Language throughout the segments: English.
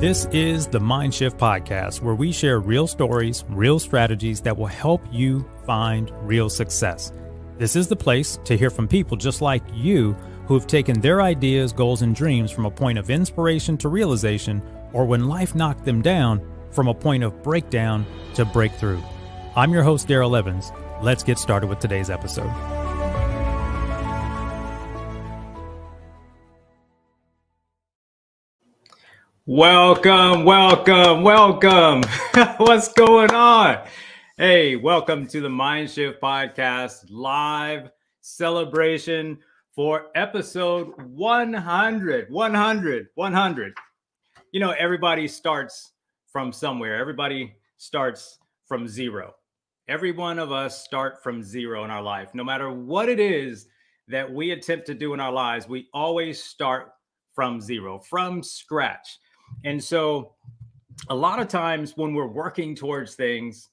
This is the MindShift Podcast, where we share real stories, real strategies that will help you find real success. This is the place to hear from people just like you who have taken their ideas, goals, and dreams from a point of inspiration to realization, or when life knocked them down, from a point of breakdown to breakthrough. I'm your host, Darrell Evans. Let's get started with today's episode. Welcome. What's going on? Hey, welcome to the MindShift Podcast live celebration for episode 100. 100. You know, everybody starts from somewhere. Everybody starts from zero. Every one of us start from zero in our life. No matter what it is that we attempt to do in our lives, we always start from zero, from scratch. And so a lot of times when we're working towards things,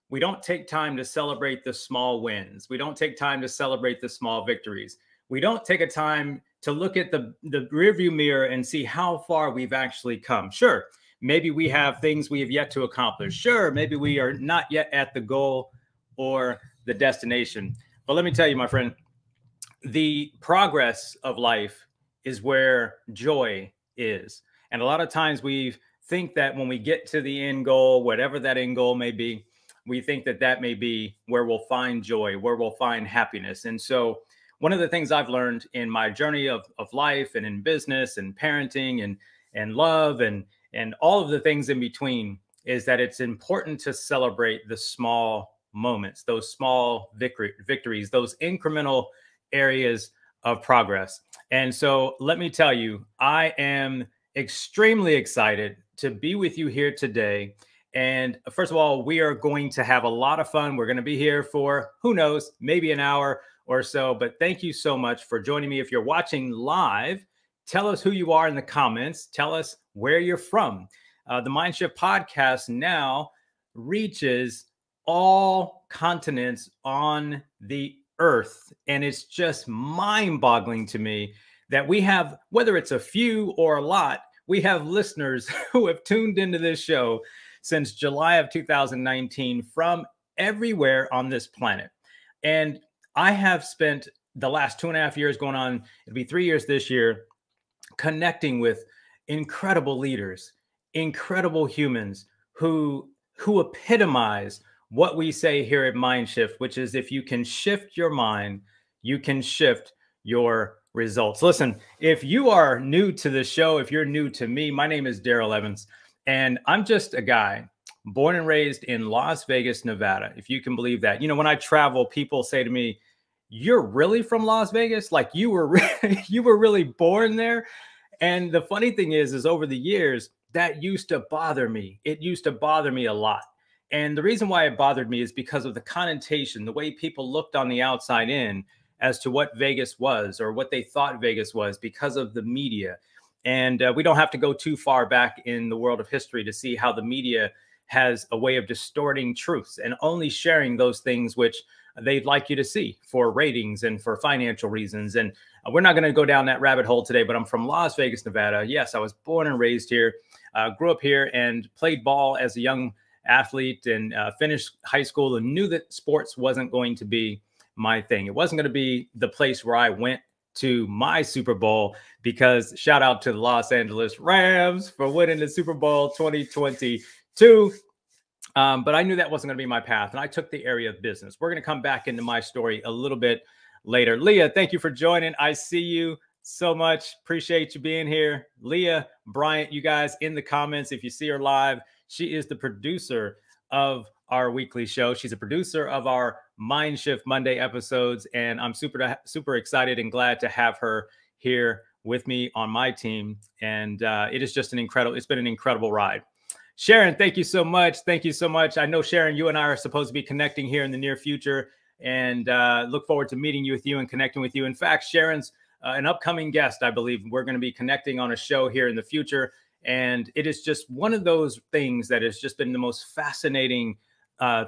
we don't take time to celebrate the small wins. We don't take time to celebrate the small victories. We don't take a time to look at the rearview mirror and see how far we've actually come. Sure, maybe we have things we have yet to accomplish. Sure, maybe we are not yet at the goal or the destination. But let me tell you, my friend, the progress of life is where joy is. And a lot of times we think that when we get to the end goal, whatever that end goal may be, we think that that may be where we'll find joy, where we'll find happiness. And so one of the things I've learned in my journey of life and in business and parenting and love and all of the things in between is that it's important to celebrate the small moments, those small victories, those incremental areas of progress. And so let me tell you, I am extremely excited to be with you here today. And first of all, we are going to have a lot of fun. We're going to be here for, who knows, maybe an hour or so. But thank you so much for joining me. If you're watching live, tell us who you are in the comments. Tell us where you're from. The MindShift Podcast now reaches all continents on the earth. And it's just mind-boggling to me that we have, whether it's a few or a lot, we have listeners who have tuned into this show since July of 2019 from everywhere on this planet. And I have spent the last 2.5 years going on, it'll be 3 years this year, connecting with incredible leaders, incredible humans who epitomize what we say here at MindShift, which is if you can shift your mind, you can shift your results. Listen, if you are new to the show, if you're new to me, my name is Darrell Evans, and I'm just a guy born and raised in Las Vegas, Nevada, if you can believe that. You know, when I travel, people say to me, "You're really from Las Vegas? Like you were really born there?" And the funny thing is over the years, that used to bother me. It used to bother me a lot. And the reason why it bothered me is because of the connotation, the way people looked on the outside in as to what Vegas was or what they thought Vegas was because of the media. And we don't have to go too far back in the world of history to see how the media has a way of distorting truths and only sharing those things which they'd like you to see for ratings and for financial reasons. And we're not going to go down that rabbit hole today, but I'm from Las Vegas, Nevada. Yes, I was born and raised here, grew up here and played ball as a young athlete and finished high school and knew that sports wasn't going to be my thing. It wasn't going to be the place where I went to my Super Bowl, because shout out to the Los Angeles Rams for winning the Super Bowl 2022. But I knew that wasn't going to be my path, and I took the area of business. We're going to come back into my story a little bit later. Leah, thank you for joining. I see you so much. Appreciate you being here. Leah Bryant, you guys in the comments, if you see her live, she is the producer of our weekly show. She's a producer of our MindShift Monday episodes, and I'm super excited and glad to have her here with me on my team. And it is just it's been an incredible ride. Sharon, thank you so much. Thank you so much. I know, Sharon, you and I are supposed to be connecting here in the near future, and look forward to meeting you and connecting with you. In fact, Sharon's an upcoming guest, I believe. We're going to be connecting on a show here in the future. And it is just one of those things that has just been the most fascinating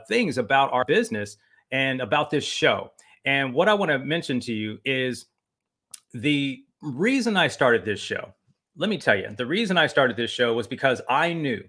things about our business and about this show. And what I want to mention to you is the reason I started this show let me tell you, the reason I started this show was because I knew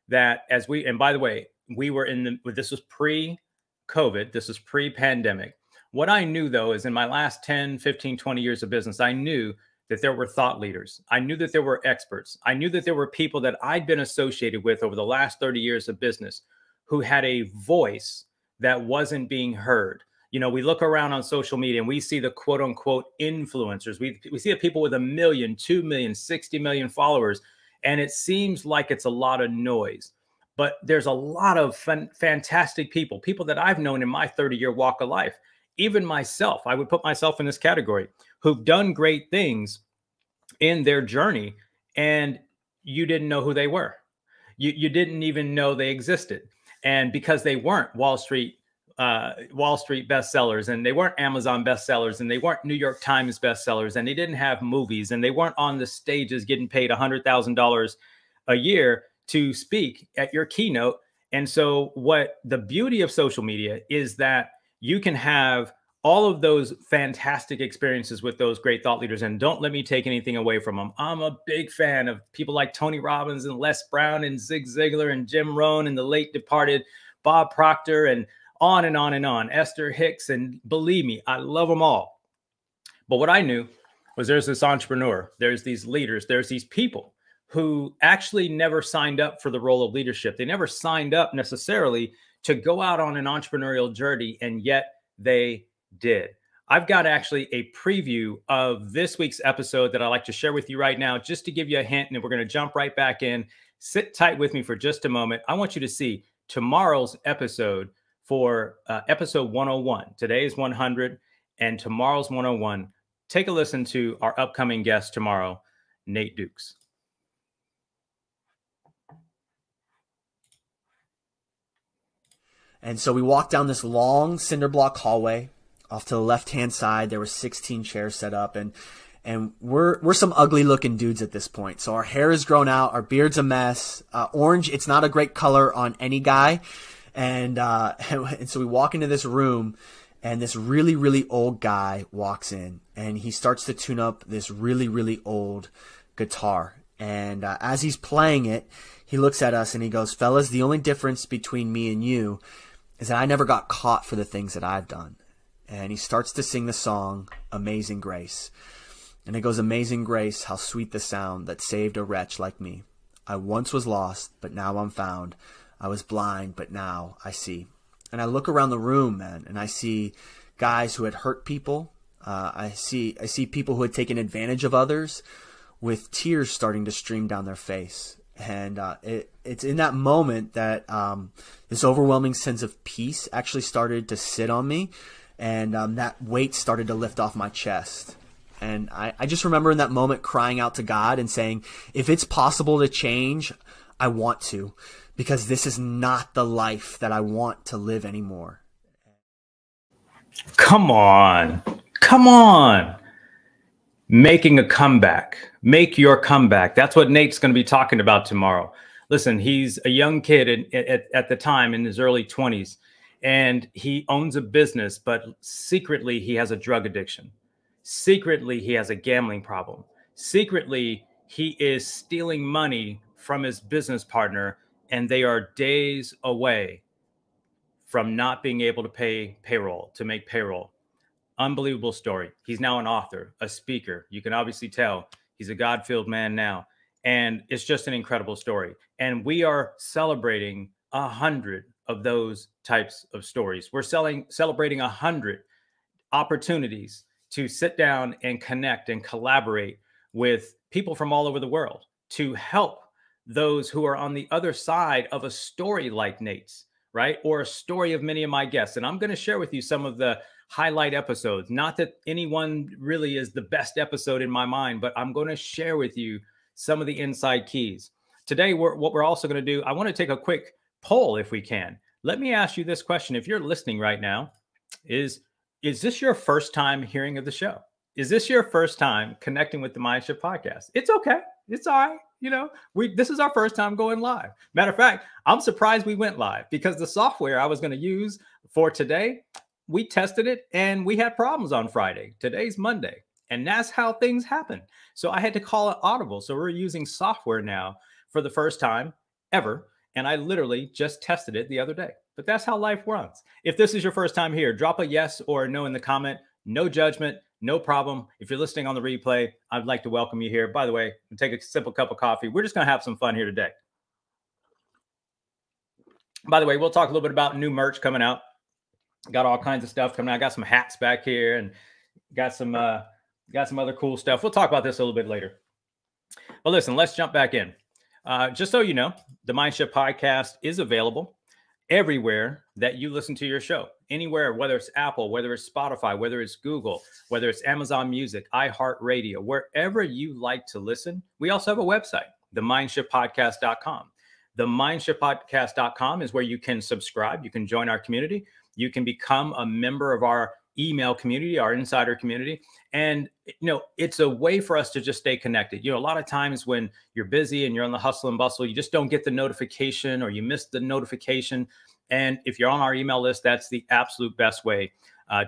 that and by the way, we were this was pre-COVID, this was pre-pandemic. What I knew though is in my last 10, 15, 20 years of business, I knew that there were thought leaders. I knew that there were experts. I knew that there were people that I'd been associated with over the last 30 years of business who had a voice that wasn't being heard. You know, we look around on social media and we see the quote unquote influencers. We see the people with 1 million, 2 million, 60 million followers. And it seems like it's a lot of noise, but there's a lot of fantastic people that I've known in my 30-year walk of life. Even myself, I would put myself in this category, who've done great things in their journey. And you didn't know who they were. You didn't even know they existed. And because they weren't Wall Street bestsellers, and they weren't Amazon bestsellers, and they weren't New York Times bestsellers, and they didn't have movies, and they weren't on the stages getting paid $100,000 a year to speak at your keynote. And so what the beauty of social media is that you can have all of those fantastic experiences with those great thought leaders. And don't let me take anything away from them. I'm a big fan of people like Tony Robbins and Les Brown and Zig Ziglar and Jim Rohn and the late departed Bob Proctor and on and on and on, Esther Hicks. And believe me, I love them all. But what I knew was there's this entrepreneur, there's these leaders, there's these people who actually never signed up for the role of leadership. They never signed up necessarily to go out on an entrepreneurial journey, and yet they did. I've got actually a preview of this week's episode that I'd like to share with you right now, just to give you a hint, and we're going to jump right back in. Sit tight with me for just a moment. I want you to see tomorrow's episode for episode 101. Today is 100 and tomorrow's 101. Take a listen to our upcoming guest tomorrow, Nate Dukes. And so we walked down this long cinder block hallway. Off to the left-hand side, there were 16 chairs set up, and we're some ugly-looking dudes at this point. So our hair is grown out, our beard's a mess. Orange, it's not a great color on any guy. And so we walk into this room, and this really, really old guy walks in, and he starts to tune up this really, really old guitar. And as he's playing it, he looks at us and he goes, "Fellas, the only difference between me and you is that I never got caught for the things that I've done." And he starts to sing the song, Amazing Grace. And it goes, "Amazing grace, how sweet the sound that saved a wretch like me. I once was lost, but now I'm found. I was blind, but now I see." And I look around the room, man, and I see guys who had hurt people. I see people who had taken advantage of others with tears starting to stream down their face. And it's in that moment that this overwhelming sense of peace actually started to sit on me. And that weight started to lift off my chest. And I just remember in that moment crying out to God and saying, if it's possible to change, I want to, because this is not the life that I want to live anymore. Come on. Come on. Making a comeback. Make your comeback. That's what Nate's going to be talking about tomorrow. Listen, he's a young kid at the time in his early 20s. And he owns a business, but secretly he has a drug addiction. Secretly, he has a gambling problem. Secretly, he is stealing money from his business partner, and they are days away from not being able to make payroll. Unbelievable story. He's now an author, a speaker. You can obviously tell he's a God-filled man now. And it's just an incredible story. And we are celebrating 100 of those types of stories. We're celebrating 100 opportunities to sit down and connect and collaborate with people from all over the world to help those who are on the other side of a story like Nate's, right? Or a story of many of my guests. And I'm going to share with you some of the highlight episodes. Not that anyone really is the best episode in my mind, but I'm going to share with you some of the inside keys. Today, what we're also going to do, I want to take a quick poll if we can. Let me ask you this question. If you're listening right now, is this your first time hearing of the show? Is this your first time connecting with the MindShift podcast? It's okay. It's all right. You know, this is our first time going live. Matter of fact, I'm surprised we went live because the software I was going to use for today, we tested it and we had problems on Friday. Today's Monday. And that's how things happen. So I had to call it audible. So we're using software now for the first time ever. And I literally just tested it the other day. But that's how life runs. If this is your first time here, drop a yes or a no in the comment. No judgment, no problem. If you're listening on the replay, I'd like to welcome you here. By the way, take a simple cup of coffee. We're just going to have some fun here today. By the way, we'll talk a little bit about new merch coming out. Got all kinds of stuff coming out. I got some hats back here and got some other cool stuff. We'll talk about this a little bit later. But listen, let's jump back in. Just so you know, the MindShift podcast is available everywhere that you listen to your show. Anywhere, whether it's Apple, whether it's Spotify, whether it's Google, whether it's Amazon Music, iHeartRadio, wherever you like to listen. We also have a website, themindshiftpodcast.com. Themindshiftpodcast.com is where you can subscribe. You can join our community. You can become a member of our email community, our insider community. And, it's a way for us to just stay connected. A lot of times when you're busy and you're on the hustle and bustle, you just don't get the notification or you miss the notification. And if you're on our email list, that's the absolute best way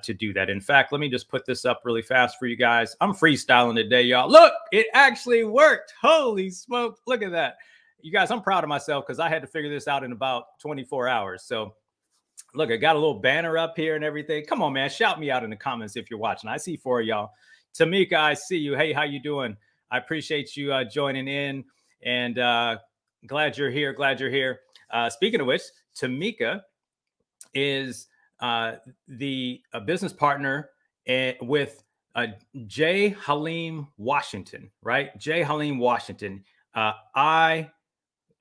to do that. In fact, let me just put this up really fast for you guys. I'm freestyling today, y'all. Look, it actually worked. Holy smoke. Look at that. You guys, I'm proud of myself because I had to figure this out in about 24 hours. So look, I got a little banner up here and everything. Come on, man. Shout me out in the comments if you're watching. I see 4 of y'all. Tamika, I see you. Hey, how you doing? I appreciate you joining in and glad you're here. Glad you're here. Speaking of which, Tamika is the business partner with J. Haleem Washington, right? J. Haleem Washington. Oh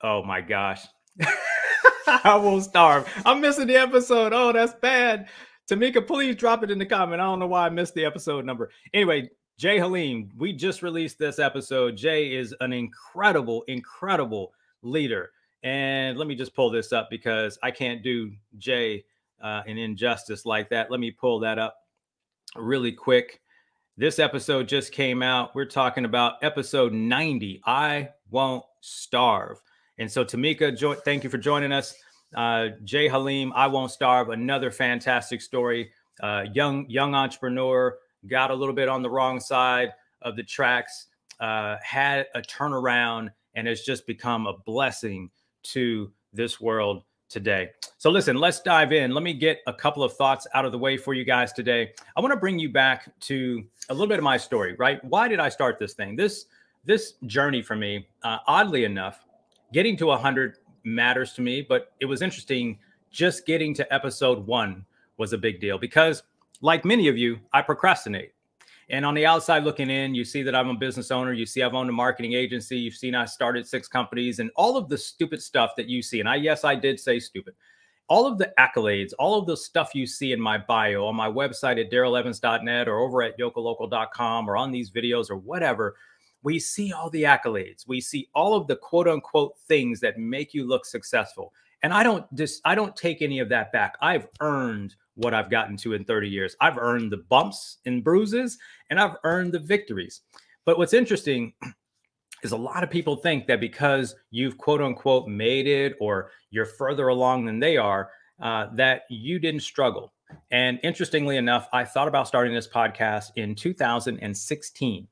my gosh. I won't starve. I'm missing the episode. Oh, that's bad. Tamika, please drop it in the comment. I don't know why I missed the episode number. Anyway, Jay Haleem, we just released this episode. Jay is an incredible, incredible leader. And let me just pull this up because I can't do Jay an injustice like that. Let me pull that up really quick. This episode just came out. We're talking about episode 90, I Won't Starve. And so Tamika, thank you for joining us. Jay Haleem, I Won't Starve, another fantastic story. Young entrepreneur, got a little bit on the wrong side of the tracks, had a turnaround, and has just become a blessing to this world today. So listen, let's dive in. Let me get a couple of thoughts out of the way for you guys today. I want to bring you back to a little bit of my story, right? Why did I start this thing? This journey for me, oddly enough, getting to 100 matters to me, but it was interesting. Just getting to episode 1 was a big deal because, like many of you, I procrastinate. And on the outside looking in, you see that I'm a business owner. You see I've owned a marketing agency. You've seen I started 6 companies and all of the stupid stuff that you see. And yes, I did say stupid. All of the accolades, all of the stuff you see in my bio, on my website at darrellevans.net or over at yokellocal.com or on these videos or whatever, we see all the accolades. We see all of the quote unquote things that make you look successful. And I don't take any of that back. I've earned what I've gotten to in 30 years. I've earned the bumps and bruises and I've earned the victories. But what's interesting is a lot of people think that because you've quote unquote made it or you're further along than they are, that you didn't struggle. And interestingly enough, I thought about starting this podcast in 2016.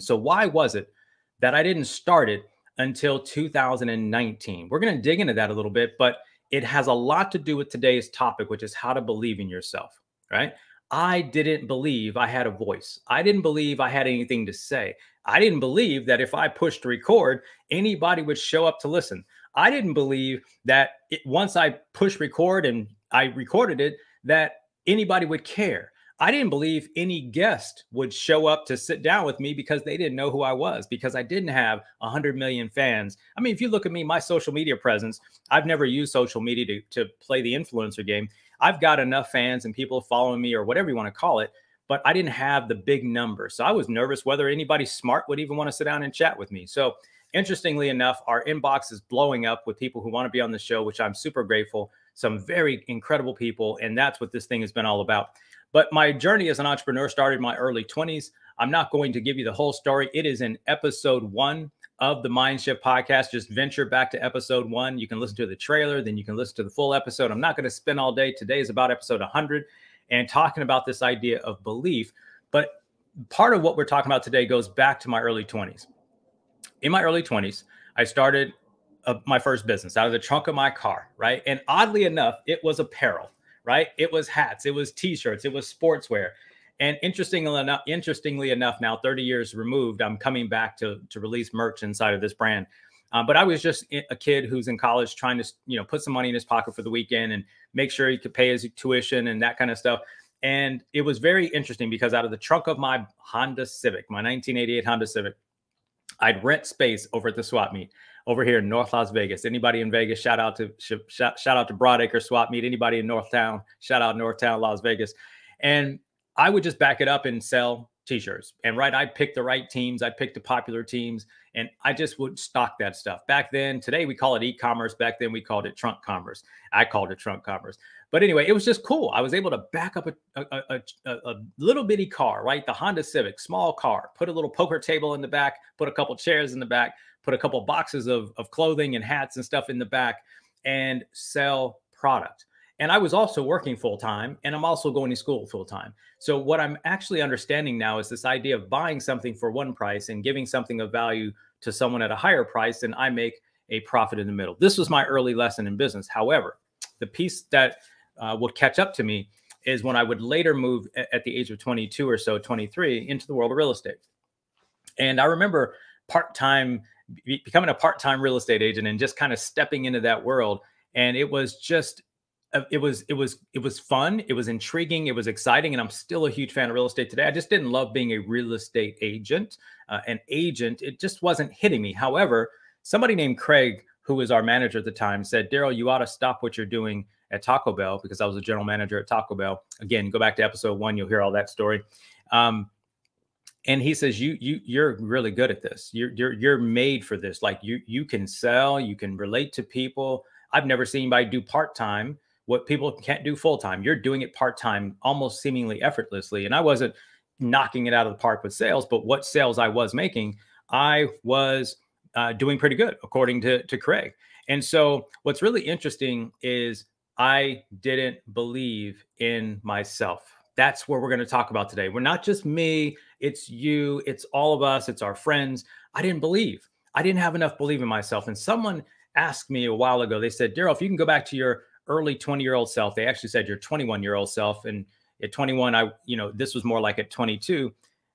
So why was it that I didn't start it until 2019? We're going to dig into that a little bit, but it has a lot to do with today's topic, which is how to believe in yourself, right? I didn't believe I had a voice. I didn't believe I had anything to say. I didn't believe that if I pushed record, anybody would show up to listen. I didn't believe that once I pushed record and I recorded it, that anybody would care. I didn't believe any guest would show up to sit down with me because they didn't know who I was, because I didn't have 100 million fans. I mean, if you look at me, my social media presence, I've never used social media to play the influencer game. I've got enough fans and people following me or whatever you want to call it, but I didn't have the big numbers. So I was nervous whether anybody smart would even want to sit down and chat with me. So interestingly enough, our inbox is blowing up with people who want to be on the show, which I'm super grateful. Some very incredible people. And that's what this thing has been all about. But my journey as an entrepreneur started in my early 20s. I'm not going to give you the whole story. It is in episode 1 of the MindShift podcast. Just venture back to episode 1. You can listen to the trailer, then you can listen to the full episode. I'm not going to spend all day. Today is about episode 100 and talking about this idea of belief. But part of what we're talking about today goes back to my early 20s. In my early 20s, I started my first business out of the trunk of my car, right? And oddly enough, it was apparel, right? It was hats, it was t-shirts, it was sportswear. And interestingly enough, now 30 years removed, I'm coming back to release merch inside of this brand. But I was just a kid who's in college trying to, put some money in his pocket for the weekend and make sure he could pay his tuition and that kind of stuff. And it was very interesting because out of the trunk of my Honda Civic, my 1988 Honda Civic, I'd rent space over at the swap meet over here in North Las Vegas. Anybody in Vegas, shout out to Broadacre swap meet. Anybody in Northtown, shout out Northtown, Las Vegas. And I would just back it up and sell t-shirts. And I'd pick the right teams. I'd pick the popular teams and I just would stock that stuff. Back then, today we call it e-commerce. Back then we called it trunk commerce. I called it trunk commerce. But anyway, it was just cool. I was able to back up a little bitty car, right? The Honda Civic, small car, put a little poker table in the back, put a couple chairs in the back, put a couple boxes of clothing and hats and stuff in the back and sell product. And I was also working full time and I'm also going to school full time. So what I'm actually understanding now is this idea of buying something for one price and giving something of value to someone at a higher price, and I make a profit in the middle. This was my early lesson in business. However, the piece that would catch up to me is when I would later move at the age of 22 or so, 23, into the world of real estate. And I remember becoming a part-time real estate agent and just kind of stepping into that world. And it was just, it was fun. It was intriguing. It was exciting. And I'm still a huge fan of real estate today. I just didn't love being a real estate agent. It just wasn't hitting me. However, somebody named Craig, who was our manager at the time, said, Darrell, you ought to stop what you're doing at Taco Bell, because I was a general manager at Taco Bell. Again, go back to episode 1, you'll hear all that story. And he says, you're really good at this. You're made for this. Like you can sell, you can relate to people. I've never seen anybody do part-time what people can't do full-time. You're doing it part-time, almost seemingly effortlessly. And I wasn't knocking it out of the park with sales, but what sales I was making, I was doing pretty good, according to Craig. And so what's really interesting is I didn't believe in myself. That's what we're going to talk about today. We're not just me, it's you, it's all of us, it's our friends. I didn't believe. I didn't have enough belief in myself. And someone asked me a while ago, they said, Darrell, if you can go back to your early 20-year-old self, they actually said your 21-year-old self. And at 21, this was more like at 22.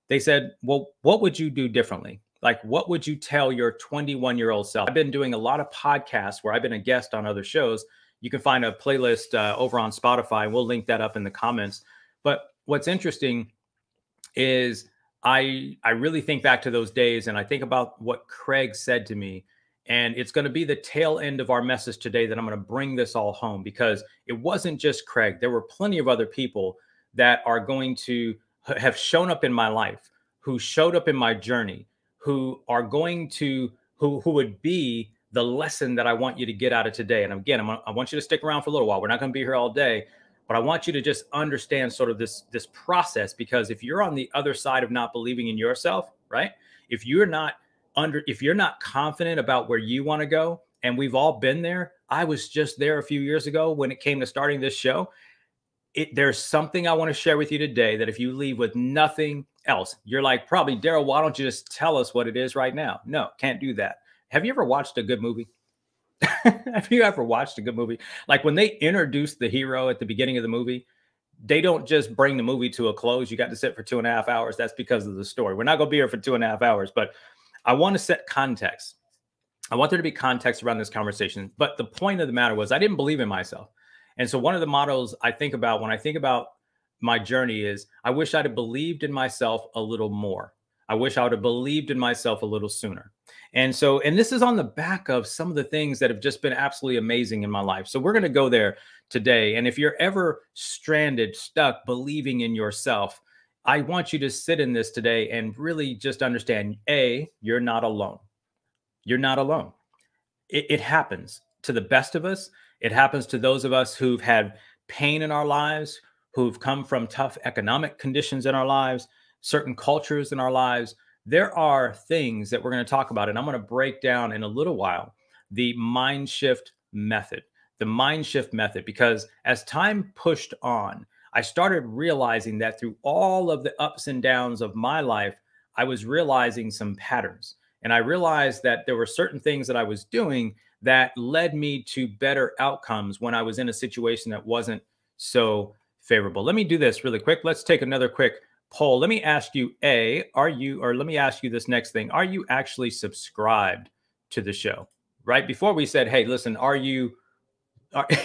They said, well, what would you do differently? Like, what would you tell your 21-year-old self? I've been doing a lot of podcasts where I've been a guest on other shows. You can find a playlist over on Spotify. We'll link that up in the comments. But what's interesting is I really think back to those days and I think about what Craig said to me. And it's going to be the tail end of our message today that I'm going to bring this all home, because it wasn't just Craig. There were plenty of other people that are going to have shown up in my life, who showed up in my journey, who are going to, who would be the lesson that I want you to get out of today. And again, I want you to stick around for a little while. We're not going to be here all day, but I want you to just understand sort of this process, because if you're on the other side of not believing in yourself, right? If you're not confident about where you want to go, and we've all been there. I was just there a few years ago when it came to starting this show. There's something I want to share with you today that if you leave with nothing else, you're like, probably, Darrell, why don't you just tell us what it is right now? No, can't do that. Have you ever watched a good movie? Have you ever watched a good movie? Like when they introduce the hero at the beginning of the movie, they don't just bring the movie to a close. You got to sit for 2.5 hours. That's because of the story. We're not going to be here for 2.5 hours, but I want to set context. I want there to be context around this conversation. But the point of the matter was I didn't believe in myself. And so one of the models I think about when I think about my journey is I wish I'd have believed in myself a little more. I wish I would have believed in myself a little sooner. And this is on the back of some of the things that have just been absolutely amazing in my life. So we're going to go there today. And if you're ever stranded, stuck, believing in yourself, I want you to sit in this today and really just understand, you're not alone. You're not alone. It happens to the best of us. It happens to those of us who've had pain in our lives, who've come from tough economic conditions in our lives, certain cultures in our lives. There are things that we're going to talk about, and I'm going to break down in a little while the MindShift Method. The MindShift Method, because as time pushed on, I started realizing that through all of the ups and downs of my life, I was realizing some patterns. And I realized that there were certain things that I was doing that led me to better outcomes when I was in a situation that wasn't so favorable. Let me do this really quick. Let's take another quick poll. Let me ask you, let me ask you this next thing. Are you actually subscribed to the show? Right before we said, hey, listen,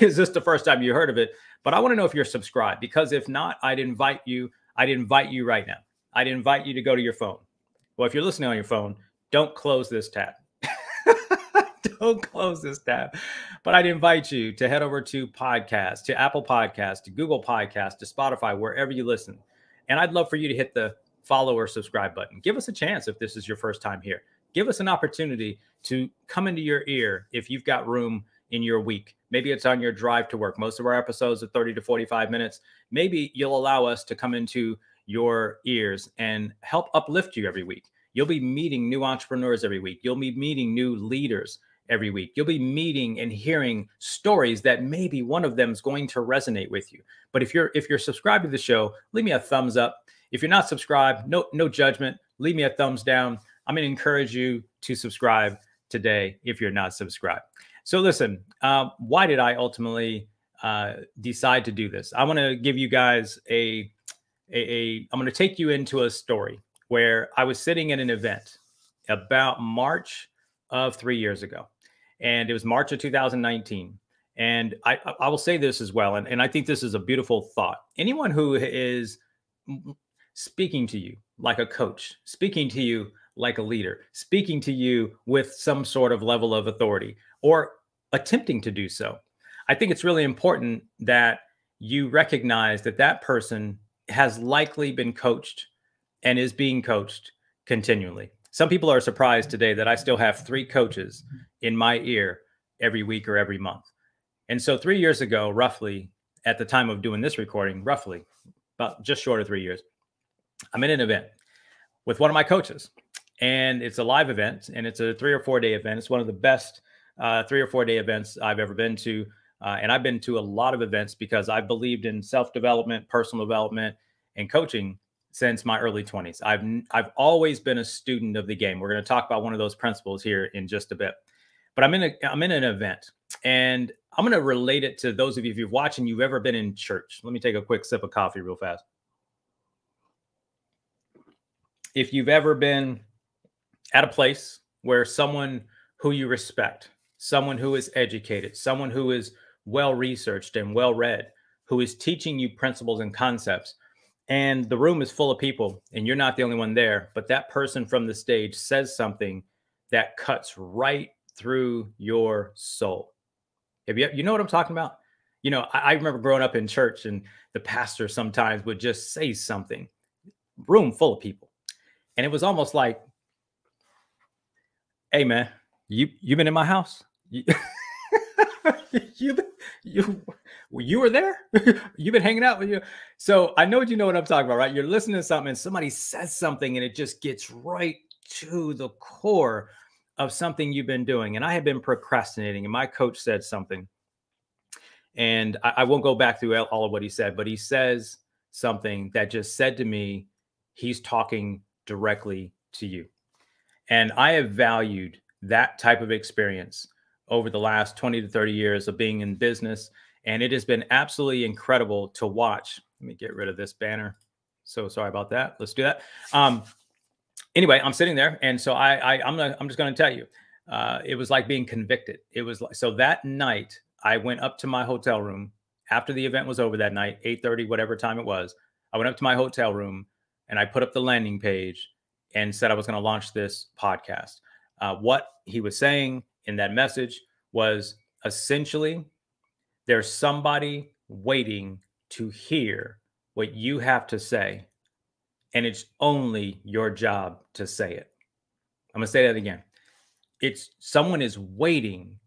is this the first time you heard of it? But I want to know if you're subscribed, because if not, I'd invite you right now. I'd invite you to go to your phone. Well, if you're listening on your phone, don't close this tab. Don't close this tab. But I'd invite you to head over to podcasts, to Apple Podcasts, to Google Podcasts, to Spotify, wherever you listen. And I'd love for you to hit the follow or subscribe button. Give us a chance if this is your first time here. Give us an opportunity to come into your ear if you've got room in your week. Maybe it's on your drive to work. Most of our episodes are 30 to 45 minutes. Maybe you'll allow us to come into your ears and help uplift you every week. You'll be meeting new entrepreneurs every week. You'll be meeting new leaders every week. You'll be meeting and hearing stories that maybe one of them is going to resonate with you. But if you're subscribed to the show, leave me a thumbs up. If you're not subscribed, no judgment. Leave me a thumbs down. I'm going to encourage you to subscribe today if you're not subscribed. So listen, why did I ultimately decide to do this? I want to give you guys I'm going to take you into a story where I was sitting at an event about March of 3 years ago. And it was March of 2019. And I will say this as well. And I think this is a beautiful thought. Anyone who is speaking to you like a coach, speaking to you like a leader, speaking to you with some sort of level of authority, or attempting to do so, I think it's really important that you recognize that that person has likely been coached and is being coached continually. Some people are surprised today that I still have 3 coaches in my ear every week or every month. And so 3 years ago, roughly at the time of doing this recording, roughly about just short of 3 years, I'm in an event with one of my coaches, and it's a live event, and it's a 3 or 4 day event. It's one of the best 3 or 4 day events I've ever been to. And I've been to a lot of events because I believed in self-development, personal development, and coaching since my early 20s. I've always been a student of the game. We're going to talk about one of those principles here in just a bit. But I'm in an event, and I'm going to relate it to those of you, if you've watched and you've ever been in church. Let me take a quick sip of coffee real fast. If you've ever been at a place where someone who you respect, someone who is educated, someone who is well-researched and well-read, who is teaching you principles and concepts, and the room is full of people and you're not the only one there, but that person from the stage says something that cuts right through your soul. You know what I'm talking about? You know, I remember growing up in church, and the pastor sometimes would just say something, room full of people. And it was almost like, hey man, you been in my house? You were there? You've been hanging out with you. So I know you know what I'm talking about, right? You're listening to something and somebody says something and it just gets right to the core of something you've been doing. And I have been procrastinating, and my coach said something, and I won't go back through all of what he said, but he says something that just said to me, he's talking directly to you. And I have valued that type of experience over the last 20 to 30 years of being in business. And it has been absolutely incredible to watch. Let me get rid of this banner. So sorry about that. Let's do that. Anyway, I'm sitting there. And so I'm just going to tell you, it was like being convicted. It was like, so that night I went up to my hotel room after the event was over that night, 8:30, whatever time it was. I went up to my hotel room and I put up the landing page and said I was going to launch this podcast. What he was saying in that message was essentially, there's somebody waiting to hear what you have to say, and it's only your job to say it. I'm going to say that again. It's someone is waiting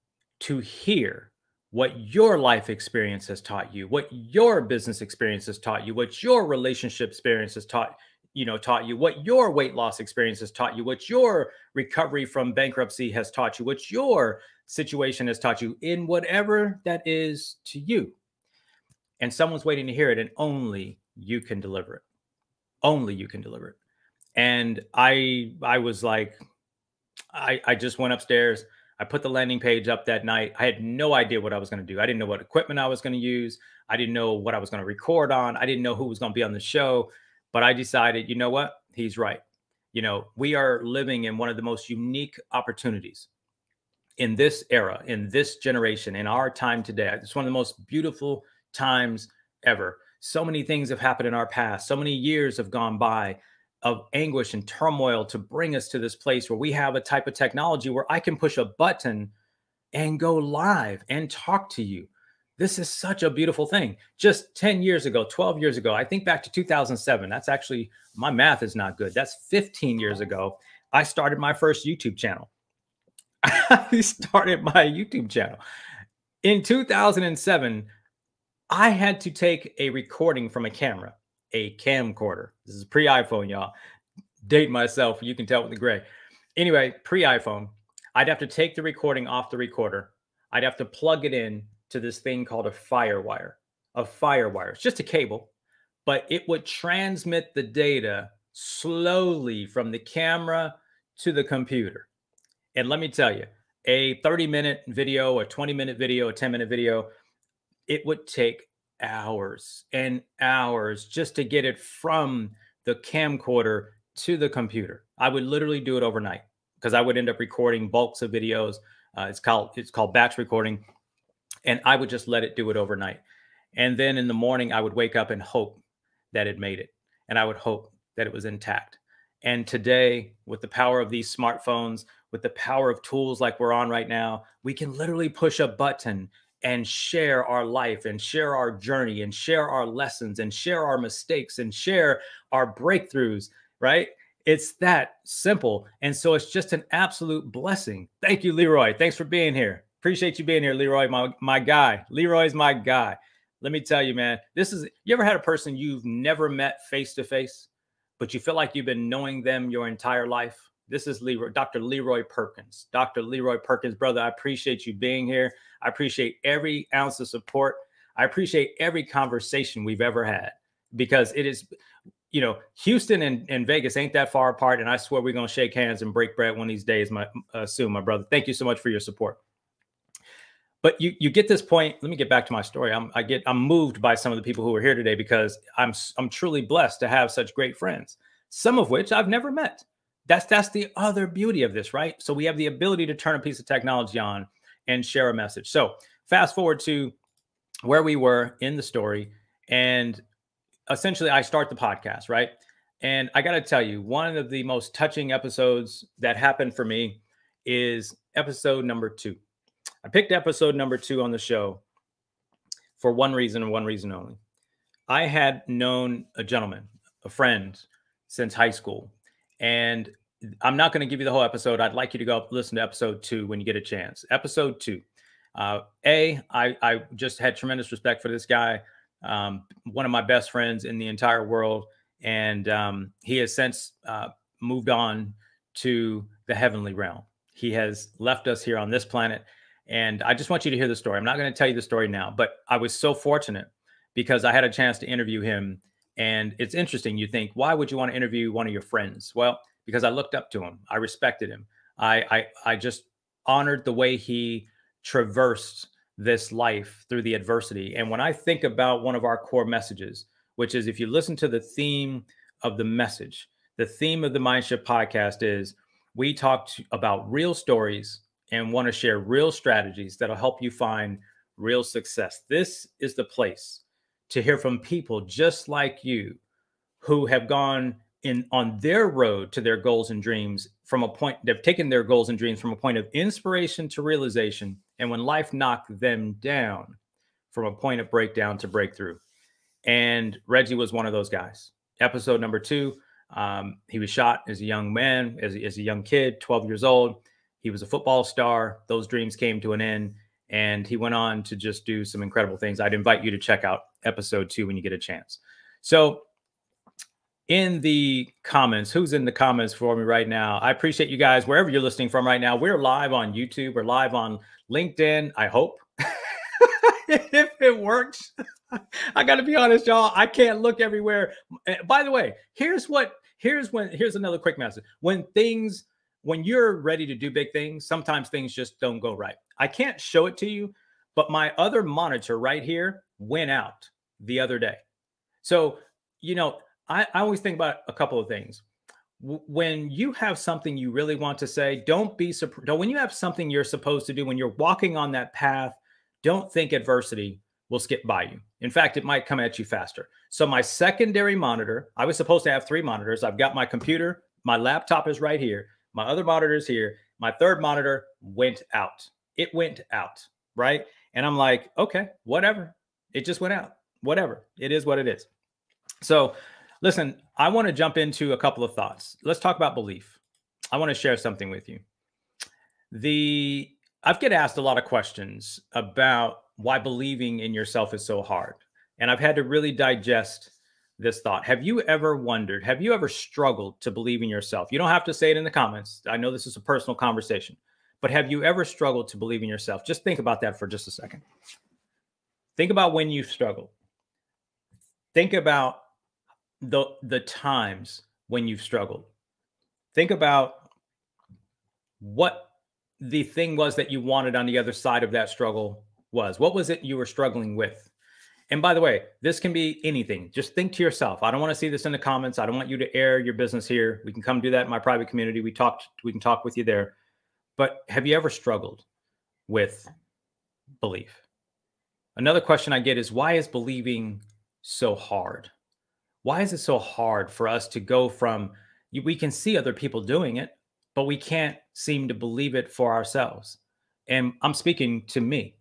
to hear what your life experience has taught you, what your business experience has taught you, what your relationship experience has taught you, what your weight loss experience has taught you, what your recovery from bankruptcy has taught you, what your situation has taught you, in whatever that is to you. and someone's waiting to hear it, and only you can deliver it. Only you can deliver it. And I was like, I just went upstairs. I put the landing page up that night. I had no idea what I was going to do. I didn't know what equipment I was going to use. I didn't know what I was going to record on. I didn't know who was going to be on the show. But I decided, you know what? He's right. You know, we are living in one of the most unique opportunities in this era, in this generation, in our time today. It's one of the most beautiful times ever. So many things have happened in our past. So many years have gone by of anguish and turmoil to bring us to this place where we have a type of technology where I can push a button and go live and talk to you. This is such a beautiful thing. Just 10 years ago, 12 years ago, I think back to 2007. That's actually, my math is not good. That's 15 years ago. I started my first YouTube channel. I started my YouTube channel. In 2007, I had to take a recording from a camera, a camcorder. This is pre-iPhone, y'all. Date myself. You can tell with the gray. Anyway, pre-iPhone. I'd have to take the recording off the recorder. I'd have to plug it in to this thing called a firewire. A firewire. It's just a cable, but it would transmit the data slowly from the camera to the computer. And let me tell you, a 30-minute video, a 20-minute video, a 10-minute video, it would take hours and hours just to get it from the camcorder to the computer. I would literally do it overnight because I would end up recording bulks of videos. It's called batch recording. And I would just let it do it overnight. And then in the morning, I would wake up and hope that it made it. And I would hope that it was intact. And today, with the power of these smartphones, with the power of tools like we're on right now, we can literally push a button and share our life and share our journey and share our lessons and share our mistakes and share our breakthroughs, right? It's that simple. And so it's just an absolute blessing. Thank you, Leroy. Thanks for being here. Appreciate you being here, Leroy, my guy. Leroy's my guy. Let me tell you, man, you ever had a person you've never met face to face, but you feel like you've been knowing them your entire life? This is Leroy, Dr. Leroy Perkins. Dr. Leroy Perkins, brother, I appreciate you being here. I appreciate every ounce of support. I appreciate every conversation we've ever had, because it is, you know, Houston and Vegas ain't that far apart. And I swear we're going to shake hands and break bread one of these days, soon, my brother. Thank you so much for your support. But you get this point. Let me get back to my story. I'm moved by some of the people who are here today, because I'm truly blessed to have such great friends, some of which I've never met. That's the other beauty of this, right? So we have the ability to turn a piece of technology on and share a message. So fast forward to where we were in the story, and essentially I start the podcast, right? And I got to tell you, one of the most touching episodes that happened for me is episode number 2. I picked episode number 2 on the show for one reason and one reason only. I had known a gentleman, a friend, since high school. And I'm not going to give you the whole episode. I'd like you to go listen to episode 2 when you get a chance. Episode 2. I just had tremendous respect for this guy. One of my best friends in the entire world. And he has since moved on to the heavenly realm. He has left us here on this planet. And I just want you to hear the story. I'm not going to tell you the story now, but I was so fortunate because I had a chance to interview him. And it's interesting. You think, why would you want to interview one of your friends? Well, because I looked up to him. I respected him. I just honored the way he traversed this life through the adversity. And when I think about one of our core messages, which is, if you listen to the theme of the message, the theme of the MindShift podcast is, we talk about real stories and want to share real strategies that'll help you find real success. This is the place to hear from people just like you, who have gone on their road to their goals and dreams from a point, they've taken their goals and dreams from a point of inspiration to realization. And when life knocked them down, from a point of breakdown to breakthrough. And Reggie was one of those guys. Episode number 2, he was shot as a young man, as a young kid, 12 years old. He was a football star. Those dreams came to an end, and he went on to just do some incredible things. I'd invite you to check out episode 2 when you get a chance. So in the comments, who's in the comments for me right now? I appreciate you guys, wherever you're listening from right now. We're live on YouTube. We're live on LinkedIn, I hope. if it works. I got to be honest, y'all. I can't look everywhere. By the way, here's another quick message. When you're ready to do big things, sometimes things just don't go right. I can't show it to you, but my other monitor right here went out the other day. So, I always think about a couple of things. When you have something you really want to say, don't be surprised. When you have something you're supposed to do, when you're walking on that path, don't think adversity will skip by you. In fact, it might come at you faster. So my secondary monitor, I was supposed to have 3 monitors. I've got my computer, my laptop is right here. My other monitor is here. My third monitor went out. It went out, right? And I'm like, okay, whatever. It just went out. Whatever. It is what it is. So listen, I want to jump into a couple of thoughts. Let's talk about belief. I want to share something with you. I've get asked a lot of questions about why believing in yourself is so hard. And I've had to really digest this thought. Have you ever wondered, have you ever struggled to believe in yourself? You don't have to say it in the comments. I know this is a personal conversation, but have you ever struggled to believe in yourself? Just think about that for just a second. Think about when you've struggled. Think about the times when you've struggled. Think about what the thing was that you wanted on the other side of that struggle was. What was it you were struggling with? And by the way, this can be anything. Just think to yourself. I don't want to see this in the comments. I don't want you to air your business here. We can come do that in my private community. We can talk with you there. But have you ever struggled with belief? Another question I get is, why is believing so hard? Why is it so hard for us to go from, we can see other people doing it, but we can't seem to believe it for ourselves? And I'm speaking to me.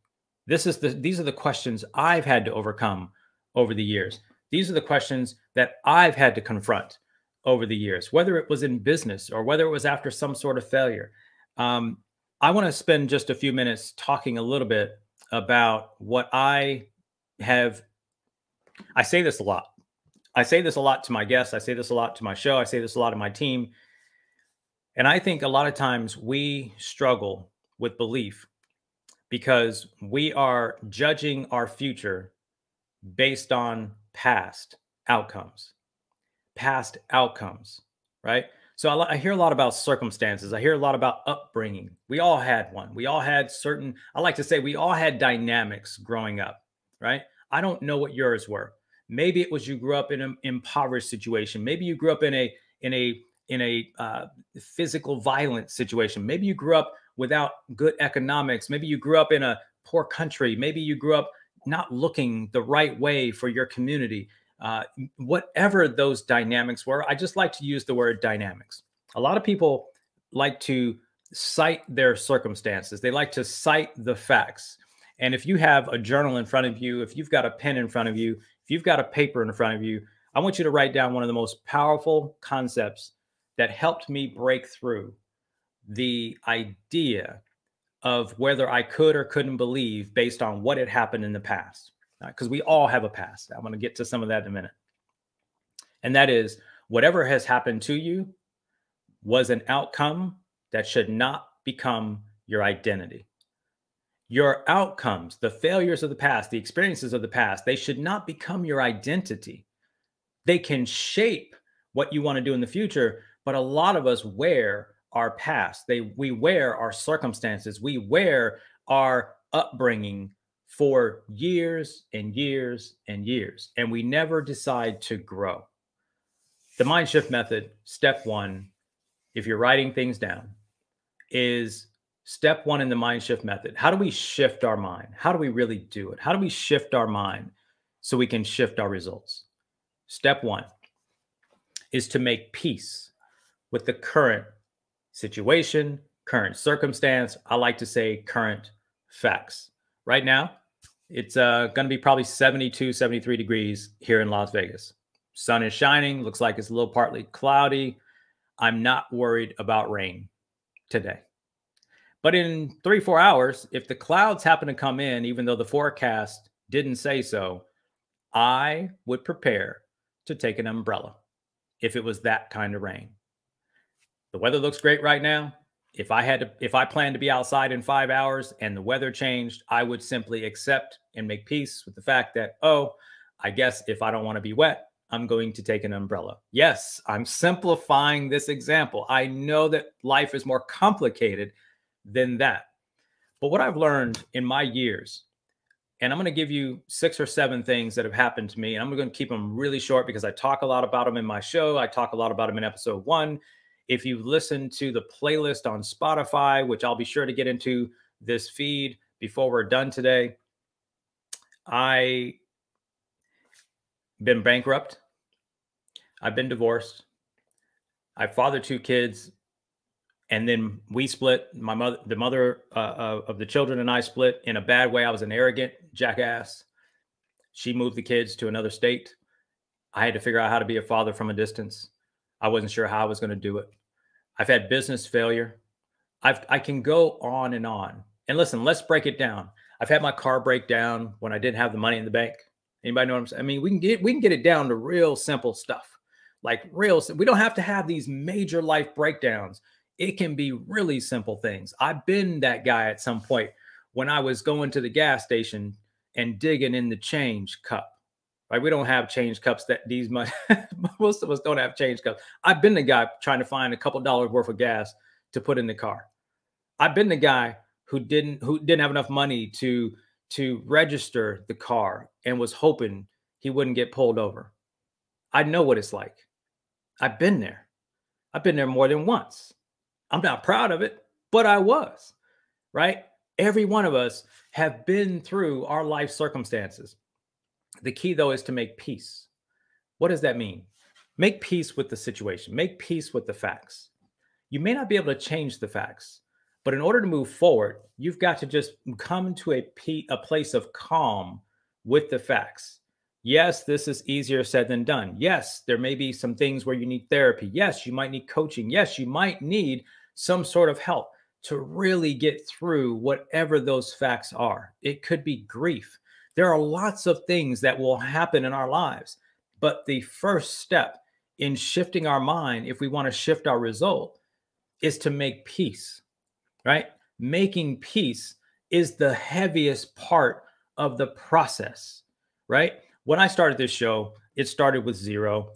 These are the questions I've had to overcome over the years. These are the questions that I've had to confront over the years, whether it was in business or whether it was after some sort of failure. I want to spend just a few minutes talking a little bit about what I have. I say this a lot. I say this a lot to my guests. I say this a lot to my show. I say this a lot to my team. And I think a lot of times we struggle with belief because we are judging our future based on past outcomes, right? So I hear a lot about circumstances. I hear a lot about upbringing. We all had one. We all had I like to say we all had dynamics growing up, right? I don't know what yours were. Maybe it was you grew up in an impoverished situation. Maybe you grew up in a physical violence situation. Maybe you grew up without good economics. Maybe you grew up in a poor country. Maybe you grew up not looking the right way for your community. Whatever those dynamics were, I just like to use the word dynamics. A lot of people like to cite their circumstances. They like to cite the facts. And if you have a journal in front of you, if you've got a pen in front of you, if you've got a paper in front of you, I want you to write down one of the most powerful concepts that helped me break through the idea of whether I could or couldn't believe based on what had happened in the past. Because we all have a past. I'm going to get to some of that in a minute. And that is, whatever has happened to you was an outcome that should not become your identity. Your outcomes, the failures of the past, the experiences of the past, they should not become your identity. They can shape what you want to do in the future, but a lot of us wear our past. We wear our circumstances. We wear our upbringing for years and years and years, and we never decide to grow. The MindShift Method, step 1, if you're writing things down, is step 1 in the MindShift Method. How do we shift our mind? How do we really do it? How do we shift our mind so we can shift our results? Step 1 is to make peace with the current situation, current circumstance. I like to say current facts. Right now, it's going to be probably 72, 73 degrees here in Las Vegas. Sun is shining. Looks like it's a little partly cloudy. I'm not worried about rain today. But in 3-4 hours, if the clouds happen to come in, even though the forecast didn't say so, I would prepare to take an umbrella if it was that kind of rain. The weather looks great right now. If I planned to be outside in 5 hours and the weather changed, I would simply accept and make peace with the fact that, oh, I guess if I don't want to be wet, I'm going to take an umbrella. Yes, I'm simplifying this example. I know that life is more complicated than that. But what I've learned in my years, and I'm going to give you 6 or 7 things that have happened to me, and I'm going to keep them really short because I talk a lot about them in my show. I talk a lot about them in episode 1. If you've listened to the playlist on Spotify, which I'll be sure to get into this feed before we're done today, I've been bankrupt. I've been divorced. I fathered 2 kids. And then we split. My mother, the mother of the children, and I split in a bad way. I was an arrogant jackass. She moved the kids to another state. I had to figure out how to be a father from a distance. I wasn't sure how I was going to do it. I've had business failure. I can go on and on. And listen, let's break it down. I've had my car break down when I didn't have the money in the bank. Anybody know what I'm saying? I mean, we can get it down to real simple stuff. Like we don't have to have these major life breakdowns. It can be really simple things. I've been that guy at some point when I was going to the gas station and digging in the change cup. Right? We don't have change cups that these much. Most of us don't have change cups. I've been the guy trying to find a couple dollars worth of gas to put in the car. I've been the guy who didn't have enough money to register the car and was hoping he wouldn't get pulled over. I know what it's like. I've been there. I've been there more than once. I'm not proud of it, but I was, right? Every one of us have been through our life circumstances. The key, though, is to make peace. What does that mean? Make peace with the situation. Make peace with the facts. You may not be able to change the facts, but in order to move forward, you've got to just come to a place of calm with the facts. Yes, this is easier said than done. Yes, there may be some things where you need therapy. Yes, you might need coaching. Yes, you might need some sort of help to really get through whatever those facts are. It could be grief. There are lots of things that will happen in our lives, but the first step in shifting our mind, if we want to shift our result, is to make peace, right? Making peace is the heaviest part of the process, right? When I started this show, it started with 0.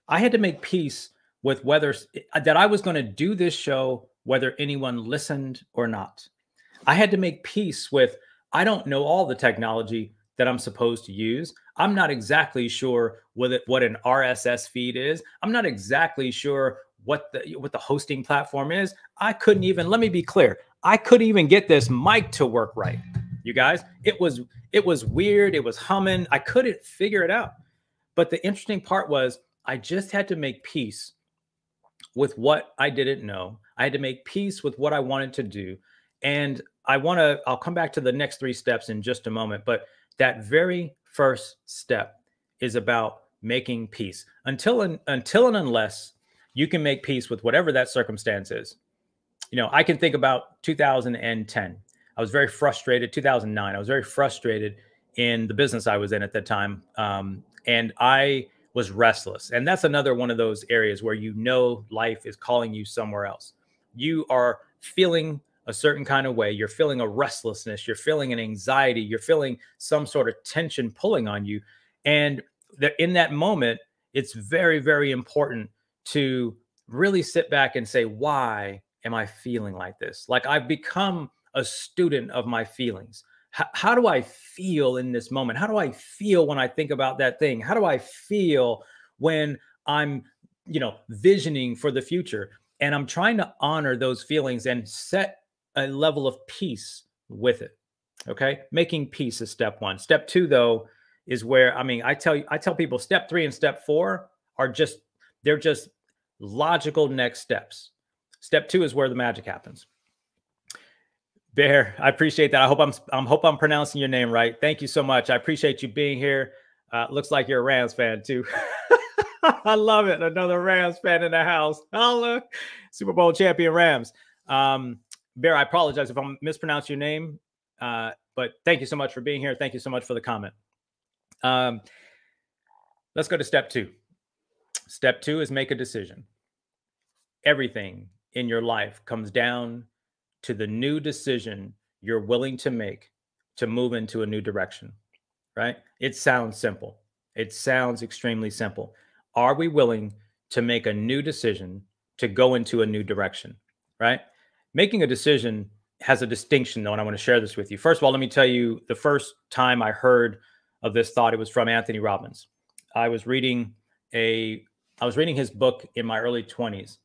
I had to make peace with whether that I was going to do this show, whether anyone listened or not. I had to make peace with, I don't know all the technology that I'm supposed to use. I'm not exactly sure what an RSS feed is. I'm not exactly sure what the hosting platform is. I couldn't even, let me be clear, I couldn't even get this mic to work right. You guys, it was weird. It was humming. I couldn't figure it out. But the interesting part was I just had to make peace with what I didn't know. I had to make peace with what I wanted to do. And I'll come back to the next 3 steps in just a moment. But that very first step is about making peace. Until and unless you can make peace with whatever that circumstance is. You know, I can think about 2010. I was very frustrated. 2009, I was very frustrated in the business I was in at that time. And I was restless. And that's another one of those areas where you know life is calling you somewhere else. You are feeling a certain kind of way. You're feeling a restlessness. You're feeling an anxiety. You're feeling some sort of tension pulling on you. And in that moment, it's very, very important to really sit back and say, why am I feeling like this? Like I've become a student of my feelings. How do I feel in this moment? How do I feel when I think about that thing? How do I feel when I'm, visioning for the future? And I'm trying to honor those feelings and set a level of peace with it. Okay. Making peace is step 1. Step 2, though, is where, I tell people step 3 and step 4 are they're just logical next steps. Step 2 is where the magic happens. Bear, I appreciate that. I hope I'm pronouncing your name right. Thank you so much. I appreciate you being here. Looks like you're a Rams fan too. I love it. Another Rams fan in the house. Holla. Super Bowl champion Rams. Bear, I apologize if I'm mispronouncing your name, but thank you so much for being here. Thank you so much for the comment. Let's go to step 2. Step 2 is make a decision. Everything in your life comes down to the new decision you're willing to make to move into a new direction, right? It sounds simple. It sounds extremely simple. Are we willing to make a new decision to go into a new direction, right? Making a decision has a distinction, though, and I want to share this with you. First of all, let me tell you the first time I heard of this thought, it was from Anthony Robbins. I was reading his book in my early 20s.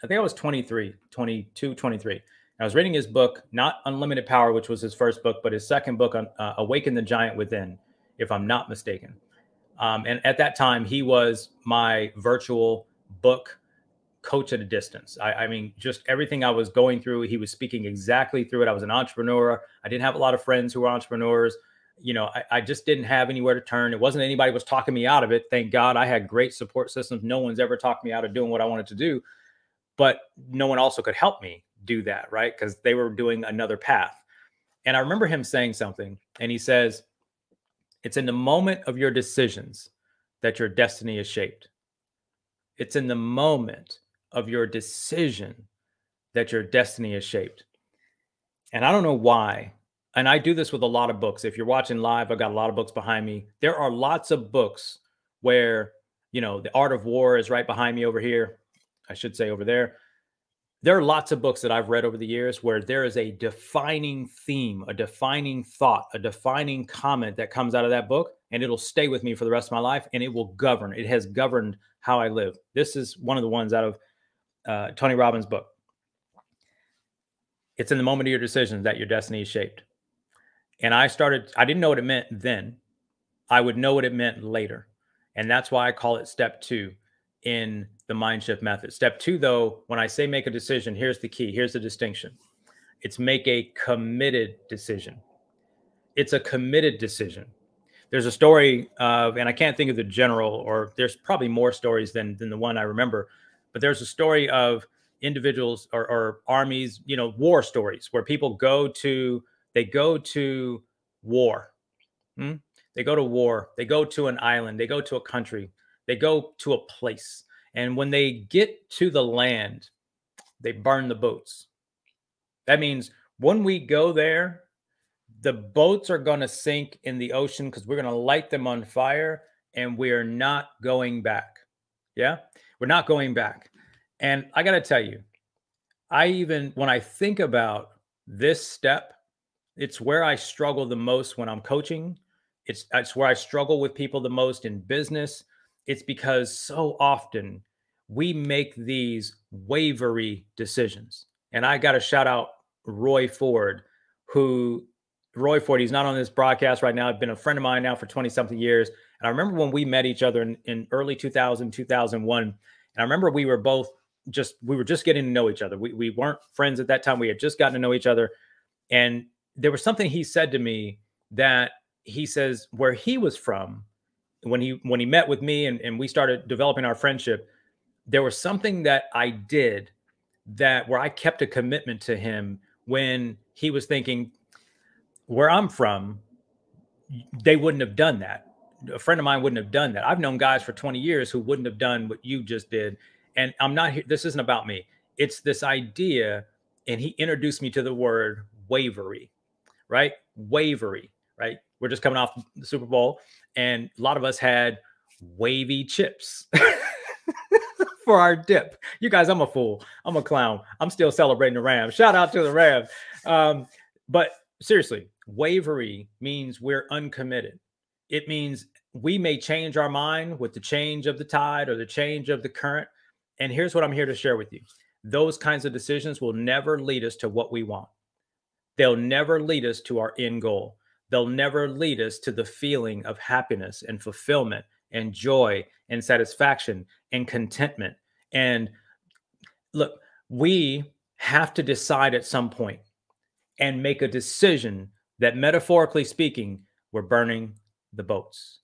I think I was 23, 22, 23. I was reading his book, not Unlimited Power, which was his first book, but his second book on Awaken the Giant Within, if I'm not mistaken. And at that time, he was my virtual book coach at a distance. I mean, just everything I was going through, he was speaking exactly through it. I was an entrepreneur. I didn't have a lot of friends who were entrepreneurs. You know, I just didn't have anywhere to turn. It wasn't anybody was talking me out of it. Thank God I had great support systems. No one's ever talked me out of doing what I wanted to do. But no one also could help me do that, right? Because they were doing another path. And I remember him saying something, and he says, it's in the moment of your decisions that your destiny is shaped. It's in the moment of your decision that your destiny is shaped. And I don't know why. And I do this with a lot of books. If you're watching live, I've got a lot of books behind me. There are lots of books where, you know, The Art of War is right behind me over here. I should say over there. There are lots of books that I've read over the years where there is a defining theme, a defining thought, a defining comment that comes out of that book, and it'll stay with me for the rest of my life, and it will govern. It has governed how I live. This is one of the ones out of Tony Robbins' book. It's in the moment of your decisions that your destiny is shaped. And I didn't know what it meant then. I would know what it meant later. And that's why I call it step 2 in the MindShift method. Step 2, though, when I say make a decision, here's the key. Here's the distinction. It's make a committed decision. It's a committed decision. There's a story of, and I can't think of the general, or there's probably more stories than the one I remember, but there's a story of individuals or armies, you know, war stories where people go to war. They go to war. They go to an island. They go to a country. They go to a place. And when they get to the land, they burn the boats. That means when we go there, the boats are going to sink in the ocean because we're going to light them on fire, and we're not going back. Yeah, we're not going back. And I got to tell you, when I think about this step, it's where I struggle the most when I'm coaching. It's where I struggle with people the most in business. It's because so often we make these wavery decisions. And I got to shout out Roy Ford, he's not on this broadcast right now. I've been a friend of mine now for 20 something years. And I remember when we met each other in early 2000, 2001. And I remember we were just getting to know each other. We weren't friends at that time. We had just gotten to know each other. And there was something he said to me that he says where he was from, when he met with me and we started developing our friendship, there was something that I did where I kept a commitment to him when he was thinking, where I'm from, they wouldn't have done that. A friend of mine wouldn't have done that. I've known guys for 20 years who wouldn't have done what you just did. And I'm not here. This isn't about me. It's this idea. And he introduced me to the word wavery, right? Wavery, right? We're just coming off the Super Bowl, and a lot of us had wavy chips for our dip. You guys, I'm a fool. I'm a clown. I'm still celebrating the Rams. Shout out to the Rams. But seriously, wavery means we're uncommitted. It means we may change our mind with the change of the tide or the change of the current. And here's what I'm here to share with you. Those kinds of decisions will never lead us to what we want. They'll never lead us to our end goal. They'll never lead us to the feeling of happiness and fulfillment and joy and satisfaction and contentment. And look, we have to decide at some point and make a decision that, metaphorically speaking, we're burning the boats.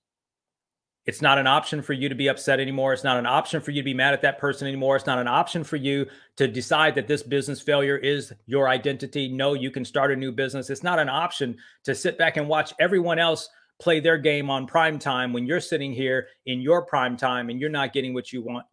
It's not an option for you to be upset anymore. It's not an option for you to be mad at that person anymore. It's not an option for you to decide that this business failure is your identity. No, you can start a new business. It's not an option to sit back and watch everyone else play their game on prime time when you're sitting here in your prime time and you're not getting what you want,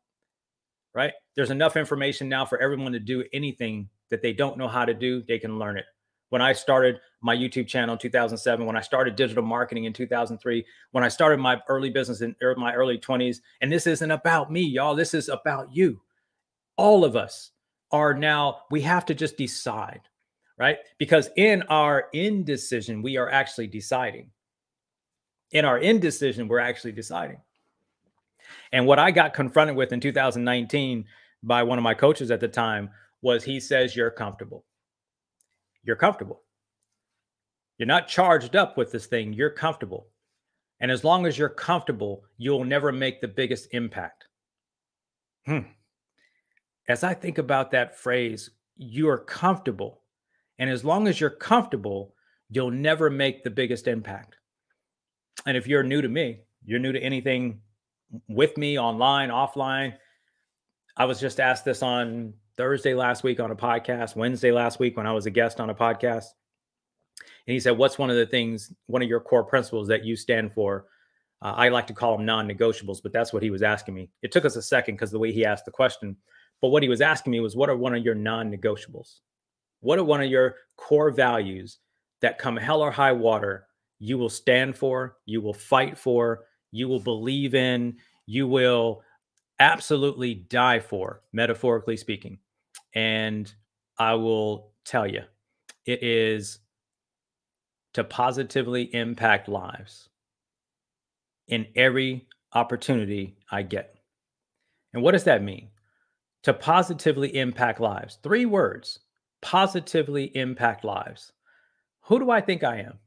right? There's enough information now for everyone to do anything that they don't know how to do. They can learn it. When I started my YouTube channel in 2007, when I started digital marketing in 2003, when I started my early business in my early 20s, and this isn't about me, y'all. This is about you. All of us are now, we have to just decide, right? Because in our indecision, we are actually deciding. In our indecision, we're actually deciding. And what I got confronted with in 2019 by one of my coaches at the time was, he says, you're comfortable. You're comfortable. You're not charged up with this thing. You're comfortable. And as long as you're comfortable, you'll never make the biggest impact. As I think about that phrase, you're comfortable. And as long as you're comfortable, you'll never make the biggest impact. And if you're new to me, you're new to anything with me, online, offline. I was just asked this on Thursday last week on a podcast, Wednesday last week when I was a guest on a podcast. And he said, what's one of the things, one of your core principles that you stand for? I like to call them non-negotiables, but that's what he was asking me. It took us a second because the way he asked the question. But what he was asking me was, what are one of your non-negotiables? What are one of your core values that come hell or high water, you will stand for, you will fight for, you will believe in, you will absolutely die for, metaphorically speaking? And I will tell you, it is to positively impact lives in every opportunity I get. And what does that mean? To positively impact lives. 3 words: positively impact lives. Who do I think I am?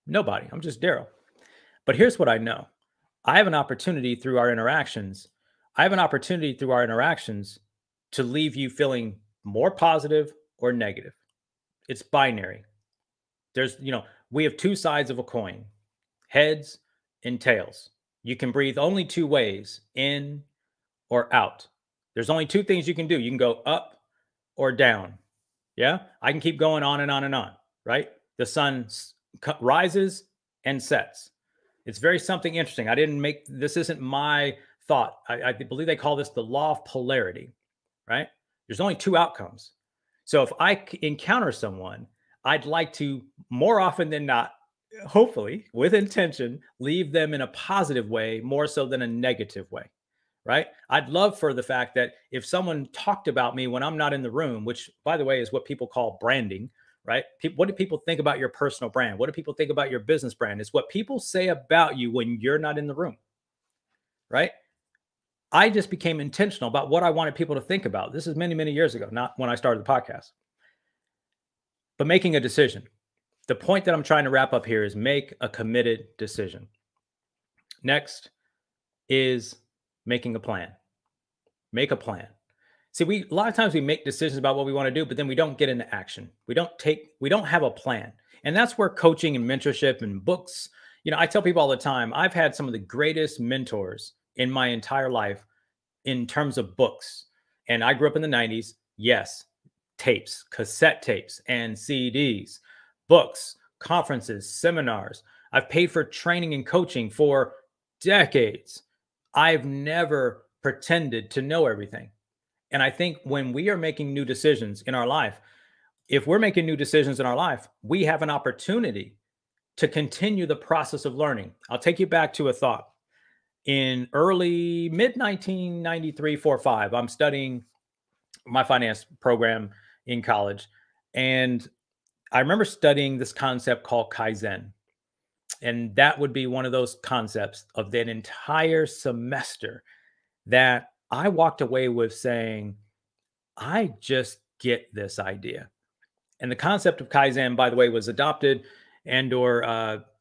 Nobody. I'm just Darrell. But here's what I know. I have an opportunity through our interactions. To leave you feeling more positive or negative. It's binary. We have 2 sides of a coin, heads and tails. You can breathe only 2 ways, in or out. There's only 2 things you can do. You can go up or down. Yeah. I can keep going on and on and on, right? The sun rises and sets. It's very something interesting. This isn't my thought. I believe they call this the law of polarity, right? There's only 2 outcomes. So if I encounter someone, I'd like to, more often than not, hopefully with intention, leave them in a positive way more so than a negative way, right? I'd love for the fact that if someone talked about me when I'm not in the room, which by the way is what people call branding, right? What do people think about your personal brand? What do people think about your business brand? It's what people say about you when you're not in the room, right? I just became intentional about what I wanted people to think about. This is many, many years ago, not when I started the podcast. But making a decision. The point that I'm trying to wrap up here is make a committed decision. Next is making a plan. Make a plan. See, a lot of times we make decisions about what we want to do, but then we don't get into action. We don't have a plan. And that's where coaching and mentorship and books, I tell people all the time, I've had some of the greatest mentors in my entire life in terms of books. And I grew up in the 90s. Yes, tapes, cassette tapes and CDs, books, conferences, seminars. I've paid for training and coaching for decades. I've never pretended to know everything. And I think when we are making new decisions in our life, if we're making new decisions in our life, we have an opportunity to continue the process of learning. I'll take you back to a thought. In mid-1993, 4-5, I'm studying my finance program in college. And I remember studying this concept called Kaizen. And that would be one of those concepts of that entire semester that I walked away with saying, I just get this idea. And the concept of Kaizen, by the way, was adopted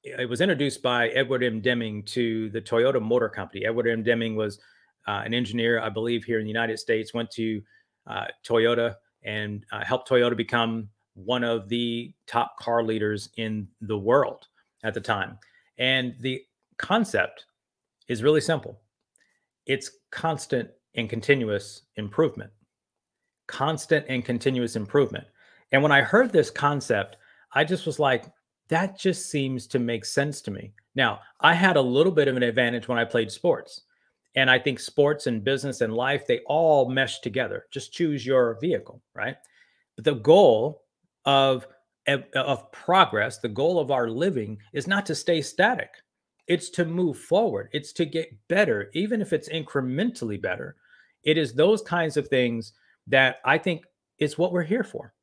it was introduced by Edward M. Deming to the Toyota Motor Company. Edward M. Deming was an engineer, I believe, here in the United States, went to Toyota and helped Toyota become one of the top car leaders in the world at the time. And the concept is really simple. It's constant and continuous improvement. Constant and continuous improvement. And when I heard this concept, I just was like, that just seems to make sense to me. Now, I had a little bit of an advantage when I played sports. And I think sports and business and life, they all mesh together. Just choose your vehicle, right? But the goal of progress, the goal of our living is not to stay static. It's to move forward. It's to get better, even if it's incrementally better. It is those kinds of things that I think is what we're here for.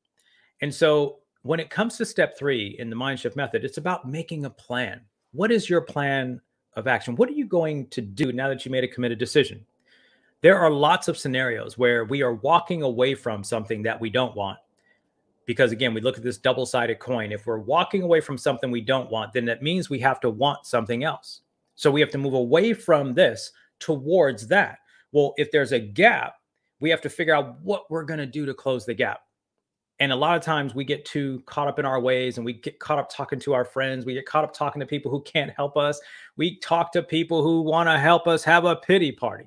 And so when it comes to step 3 in the MindShift method, it's about making a plan. What is your plan of action? What are you going to do now that you made a committed decision? There are lots of scenarios where we are walking away from something that we don't want. Because again, we look at this double-sided coin. If we're walking away from something we don't want, then that means we have to want something else. So we have to move away from this towards that. Well, if there's a gap, we have to figure out what we're going to do to close the gap. And a lot of times we get too caught up in our ways, and we get caught up talking to our friends. We get caught up talking to people who can't help us. We talk to people who want to help us have a pity party.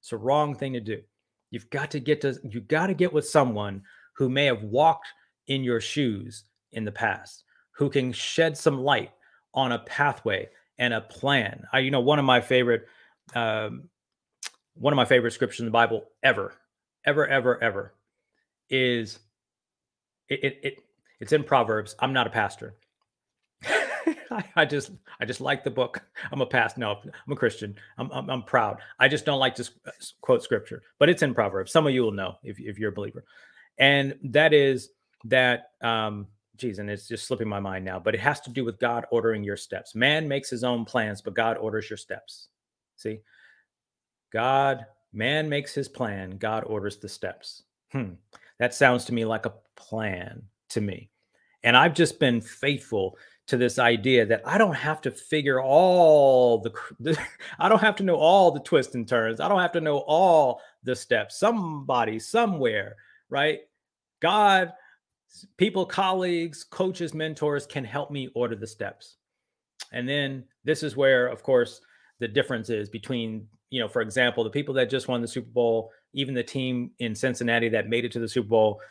It's a wrong thing to do. You got to get with someone who may have walked in your shoes in the past, who can shed some light on a pathway and a plan. One of my favorite scriptures in the Bible ever is it's in Proverbs. I'm not a pastor. I just like the book. I'm a pastor. No, I'm a Christian. I'm proud. I just don't like to quote scripture, but it's in Proverbs. Some of you will know if you're a believer. And that is that, and it's just slipping my mind now, but it has to do with God ordering your steps. Man makes his own plans, but God orders your steps. See, man makes his plan. God orders the steps. That sounds to me like a plan to me. And I've just been faithful to this idea that I don't have to figure I don't have to know all the twists and turns. I don't have to know all the steps. Somebody, somewhere, right? God, people, colleagues, coaches, mentors can help me order the steps. And then this is where, of course, the difference is between, for example, the people that just won the Super Bowl, even the team in Cincinnati that made it to the Super Bowl,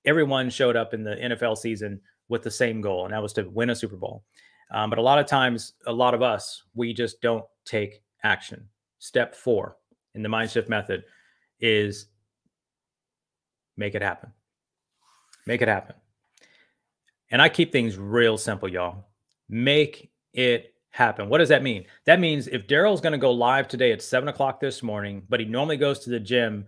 everyone showed up in the NFL season with the same goal, and that was to win a Super Bowl. But a lot of times, a lot of us, we just don't take action. Step 4 in the MindShift method is make it happen. Make it happen. And I keep things real simple, y'all. Make it happen. What does that mean? That means if Darrell's going to go live today at 7 o'clock this morning, but he normally goes to the gym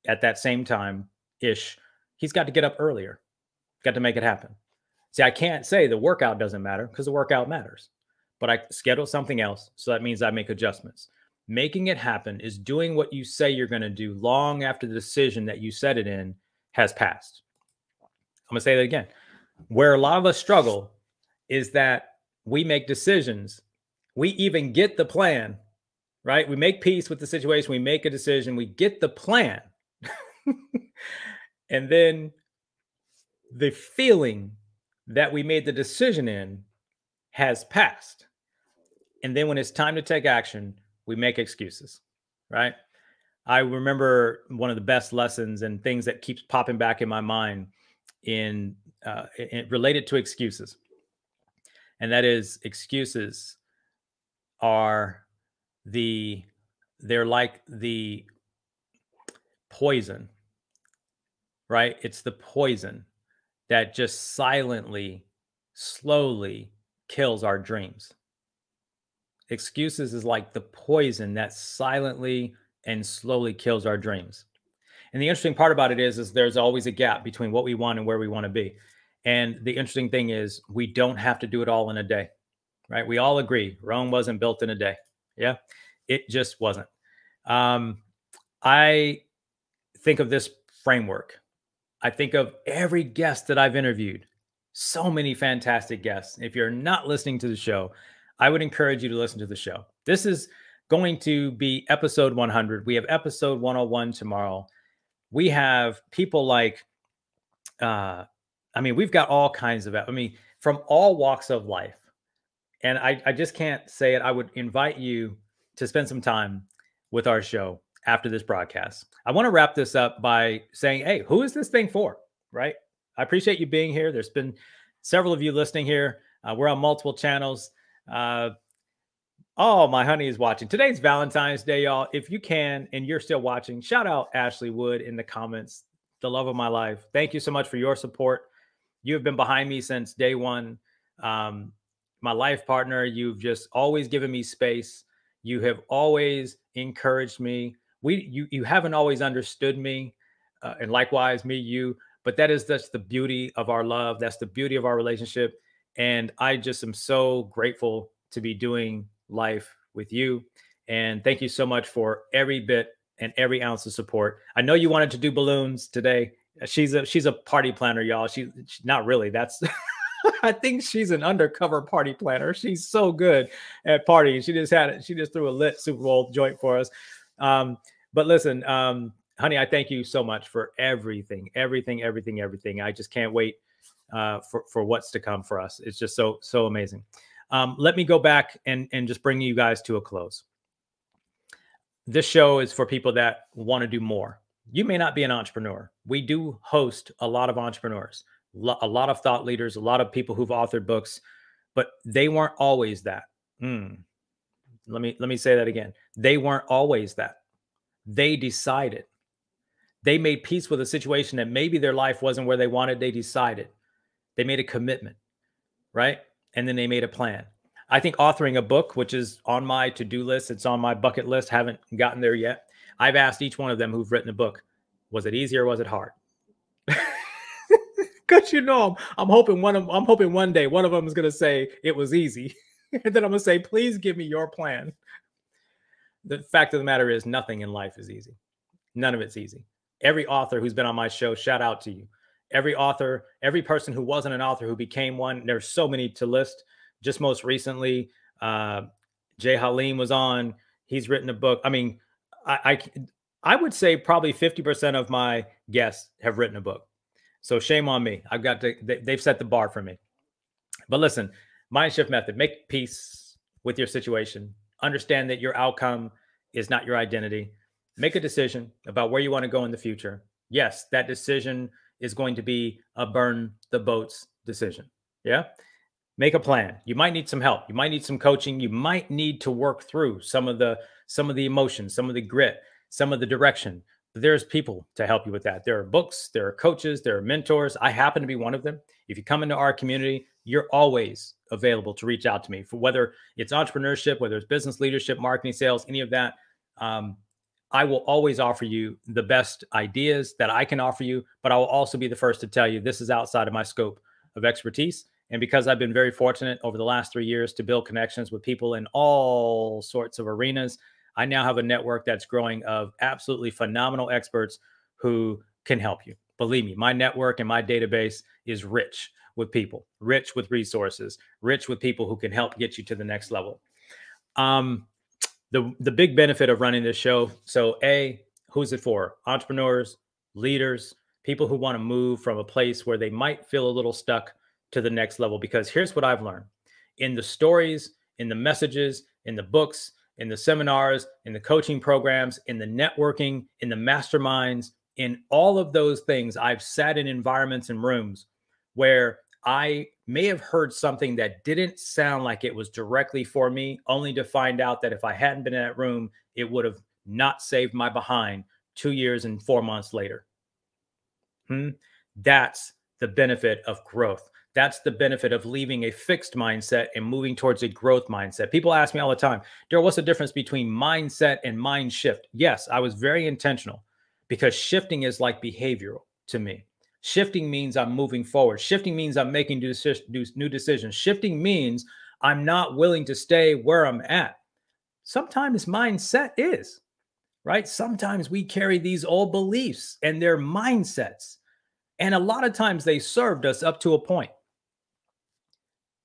at that same time-ish, he's got to get up earlier. Got to make it happen. See, I can't say the workout doesn't matter because the workout matters, but I schedule something else. So that means I make adjustments. Making it happen is doing what you say you're going to do long after the decision that you set it in has passed. I'm going to say that again. Where a lot of us struggle is that we make decisions. We even get the plan, right? We make peace with the situation. We make a decision. We get the plan. And then the feeling that we made the decision in has passed. And then when it's time to take action, we make excuses, right? I remember one of the best lessons and things that keeps popping back in my mind related to excuses. And that is, excuses are they're like the poison, right? It's the poison that just silently, slowly kills our dreams. Excuses is like the poison that silently and slowly kills our dreams. And the interesting part about it is there's always a gap between what we want and where we want to be. And the interesting thing is we don't have to do it all in a day, right? We all agree Rome wasn't built in a day. Yeah, it just wasn't. I think of this framework. I think of every guest that I've interviewed. So many fantastic guests. If you're not listening to the show, I would encourage you to listen to the show. This is going to be episode 100. We have episode 101 tomorrow. We have people like, we've got all kinds of, from all walks of life. And I just can't say it. I would invite you to spend some time with our show after this broadcast. I want to wrap this up by saying, hey, who is this thing for, right? I appreciate you being here. There's been several of you listening here. We're on multiple channels. Oh, my honey is watching. Today's Valentine's Day, y'all. If you can and you're still watching, shout out Ashley Wood in the comments, the love of my life. Thank you so much for your support. You have been behind me since day one. Um, my life partner, you've just always given me space. You have always encouraged me. You haven't always understood me, and likewise me, you. But that's the beauty of our love. That's the beauty of our relationship. And I just am so grateful to be doing life with you. And thank you so much for every bit and every ounce of support. I know you wanted to do balloons today. She's a party planner, y'all. She's not really. That's I think she's an undercover party planner. She's so good at partying. She just threw a lit Super Bowl joint for us. But listen, honey, I thank you so much for everything. I just can't wait for what's to come for us. It's just so amazing. Let me go back and just bring you guys to a close. This show is for people that want to do more. You may not be an entrepreneur. We do host a lot of entrepreneurs, a lot of thought leaders, a lot of people who've authored books, but they weren't always that. Let me say that again. They weren't always that. They decided. They made peace with a situation that maybe their life wasn't where they wanted. They decided. They made a commitment, right? And then they made a plan. I think authoring a book, which is on my to-do list, it's on my bucket list, haven't gotten there yet. I've asked each one of them who've written a book, was it easy or was it hard? Because I'm hoping one day one of them is going to say it was easy. And then I'm going to say, please give me your plan. The fact of the matter is nothing in life is easy. None of it's easy. Every author who's been on my show, shout out to you. Every author, every person who wasn't an author who became one, there's so many to list. Just most recently, Jay Haleem was on. He's written a book. I mean, I would say probably 50% of my guests have written a book. So shame on me. They've set the bar for me. But listen, MindShift Method, make peace with your situation. Understand that your outcome is not your identity. Make a decision about where you want to go in the future. Yes, that decision is going to be a burn the boats decision. Yeah. Make a plan. You might need some help. You might need some coaching. You might need to work through some of the emotions, some of the grit, some of the direction. But there's people to help you with that. There are books, there are coaches, there are mentors. I happen to be one of them. If you come into our community, you're always available to reach out to me for whether it's entrepreneurship, whether it's business leadership, marketing, sales, any of that. I will always offer you the best ideas that I can offer you, but I will also be the first to tell you this is outside of my scope of expertise. And because I've been very fortunate over the last 3 years to build connections with people in all sorts of arenas, I now have a network that's growing of absolutely phenomenal experts who can help you. Believe me, my network and my database is rich with people, rich with resources, rich with people who can help get you to the next level. The big benefit of running this show. So who's it for? Entrepreneurs, leaders, people who want to move from a place where they might feel a little stuck to the next level. Because here's what I've learned in the stories, in the messages, in the books, in the seminars, in the coaching programs, in the networking, in the masterminds, in all of those things, I've sat in environments and rooms where I may have heard something that didn't sound like it was directly for me, only to find out that if I hadn't been in that room, it would have not saved my behind 2 years and 4 months later. That's the benefit of growth. That's the benefit of leaving a fixed mindset and moving towards a growth mindset. People ask me all the time, Darrell, what's the difference between mindset and mind shift? Yes, I was very intentional because shifting is like behavioral to me. Shifting means I'm moving forward. Shifting means I'm making new decisions. Shifting means I'm not willing to stay where I'm at. Sometimes mindset is, right? Sometimes we carry these old beliefs and their mindsets. And a lot of times they served us up to a point.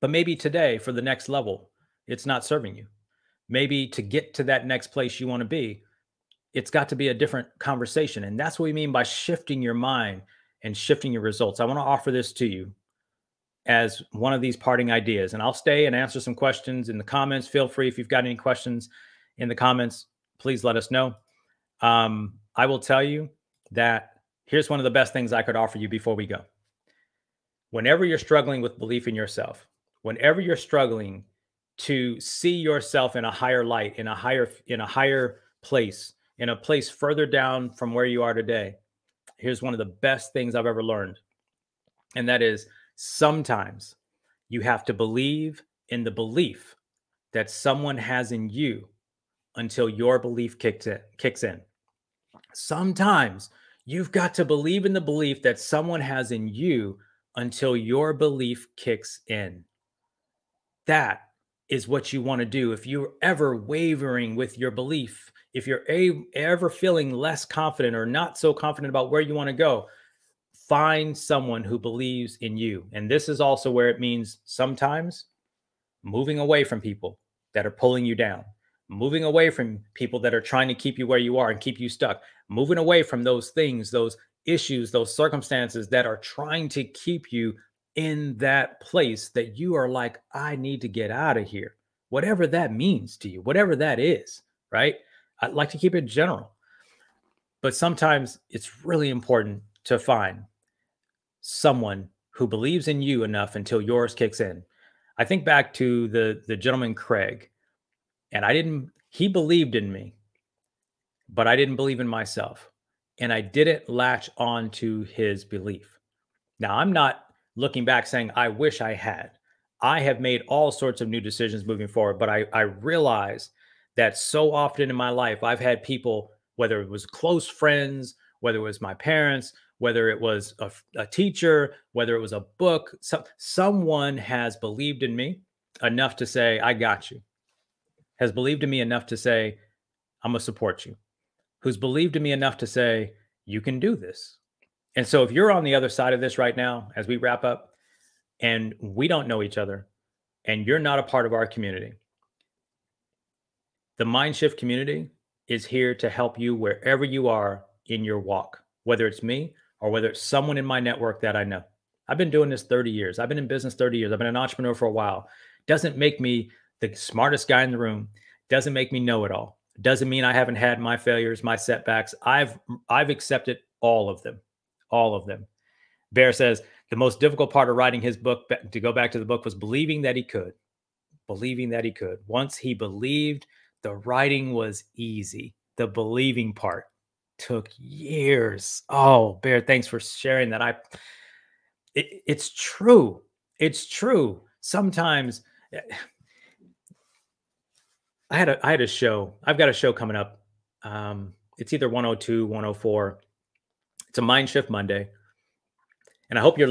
But maybe today for the next level, it's not serving you. Maybe to get to that next place you want to be, it's got to be a different conversation. And that's what we mean by shifting your mind and shifting your results. I want to offer this to you as one of these parting ideas. And I'll stay and answer some questions in the comments. Feel free if you've got any questions in the comments, please let us know. I will tell you that here's one of the best things I could offer you before we go. Whenever you're struggling with belief in yourself, whenever you're struggling to see yourself in a higher light, in a higher place, in a place further down from where you are today, here's one of the best things I've ever learned. And that is, sometimes you have to believe in the belief that someone has in you until your belief kicks in. Sometimes you've got to believe in the belief that someone has in you until your belief kicks in. That is what you want to do. If you're ever wavering with your belief, if you're ever feeling less confident or not so confident about where you want to go, find someone who believes in you. And this is also where it means sometimes moving away from people that are pulling you down, moving away from people that are trying to keep you where you are and keep you stuck, moving away from those things, those issues, those circumstances that are trying to keep you in that place that you are like, I need to get out of here. Whatever that means to you, whatever that is, right? I'd like to keep it general. But sometimes it's really important to find someone who believes in you enough until yours kicks in. I think back to the gentleman Craig, and he believed in me, but I didn't believe in myself. And I didn't latch on to his belief. Now, I'm not looking back saying, I wish I had. I have made all sorts of new decisions moving forward, but I realize that so often in my life, I've had people, whether it was close friends, whether it was my parents, whether it was a teacher, whether it was a book, someone has believed in me enough to say, I got you, has believed in me enough to say, I'm going to support you, who's believed in me enough to say, you can do this. And so if you're on the other side of this right now, as we wrap up, and we don't know each other, and you're not a part of our community, the MindShift community is here to help you wherever you are in your walk, whether it's me or whether it's someone in my network that I know. I've been doing this 30 years. I've been in business 30 years. I've been an entrepreneur for a while. Doesn't make me the smartest guy in the room. Doesn't make me know it all. Doesn't mean I haven't had my failures, my setbacks. I've accepted all of them. All of them. Bear says the most difficult part of writing his book, to go back to the book, was believing that he could. Believing that he could. Once he believed, the writing was easy. The believing part took years. Oh, Bear, thanks for sharing that. It's true. It's true. Sometimes I had a show. I've got a show coming up. It's either 102, 104. It's a MindShift Monday. And I hope you're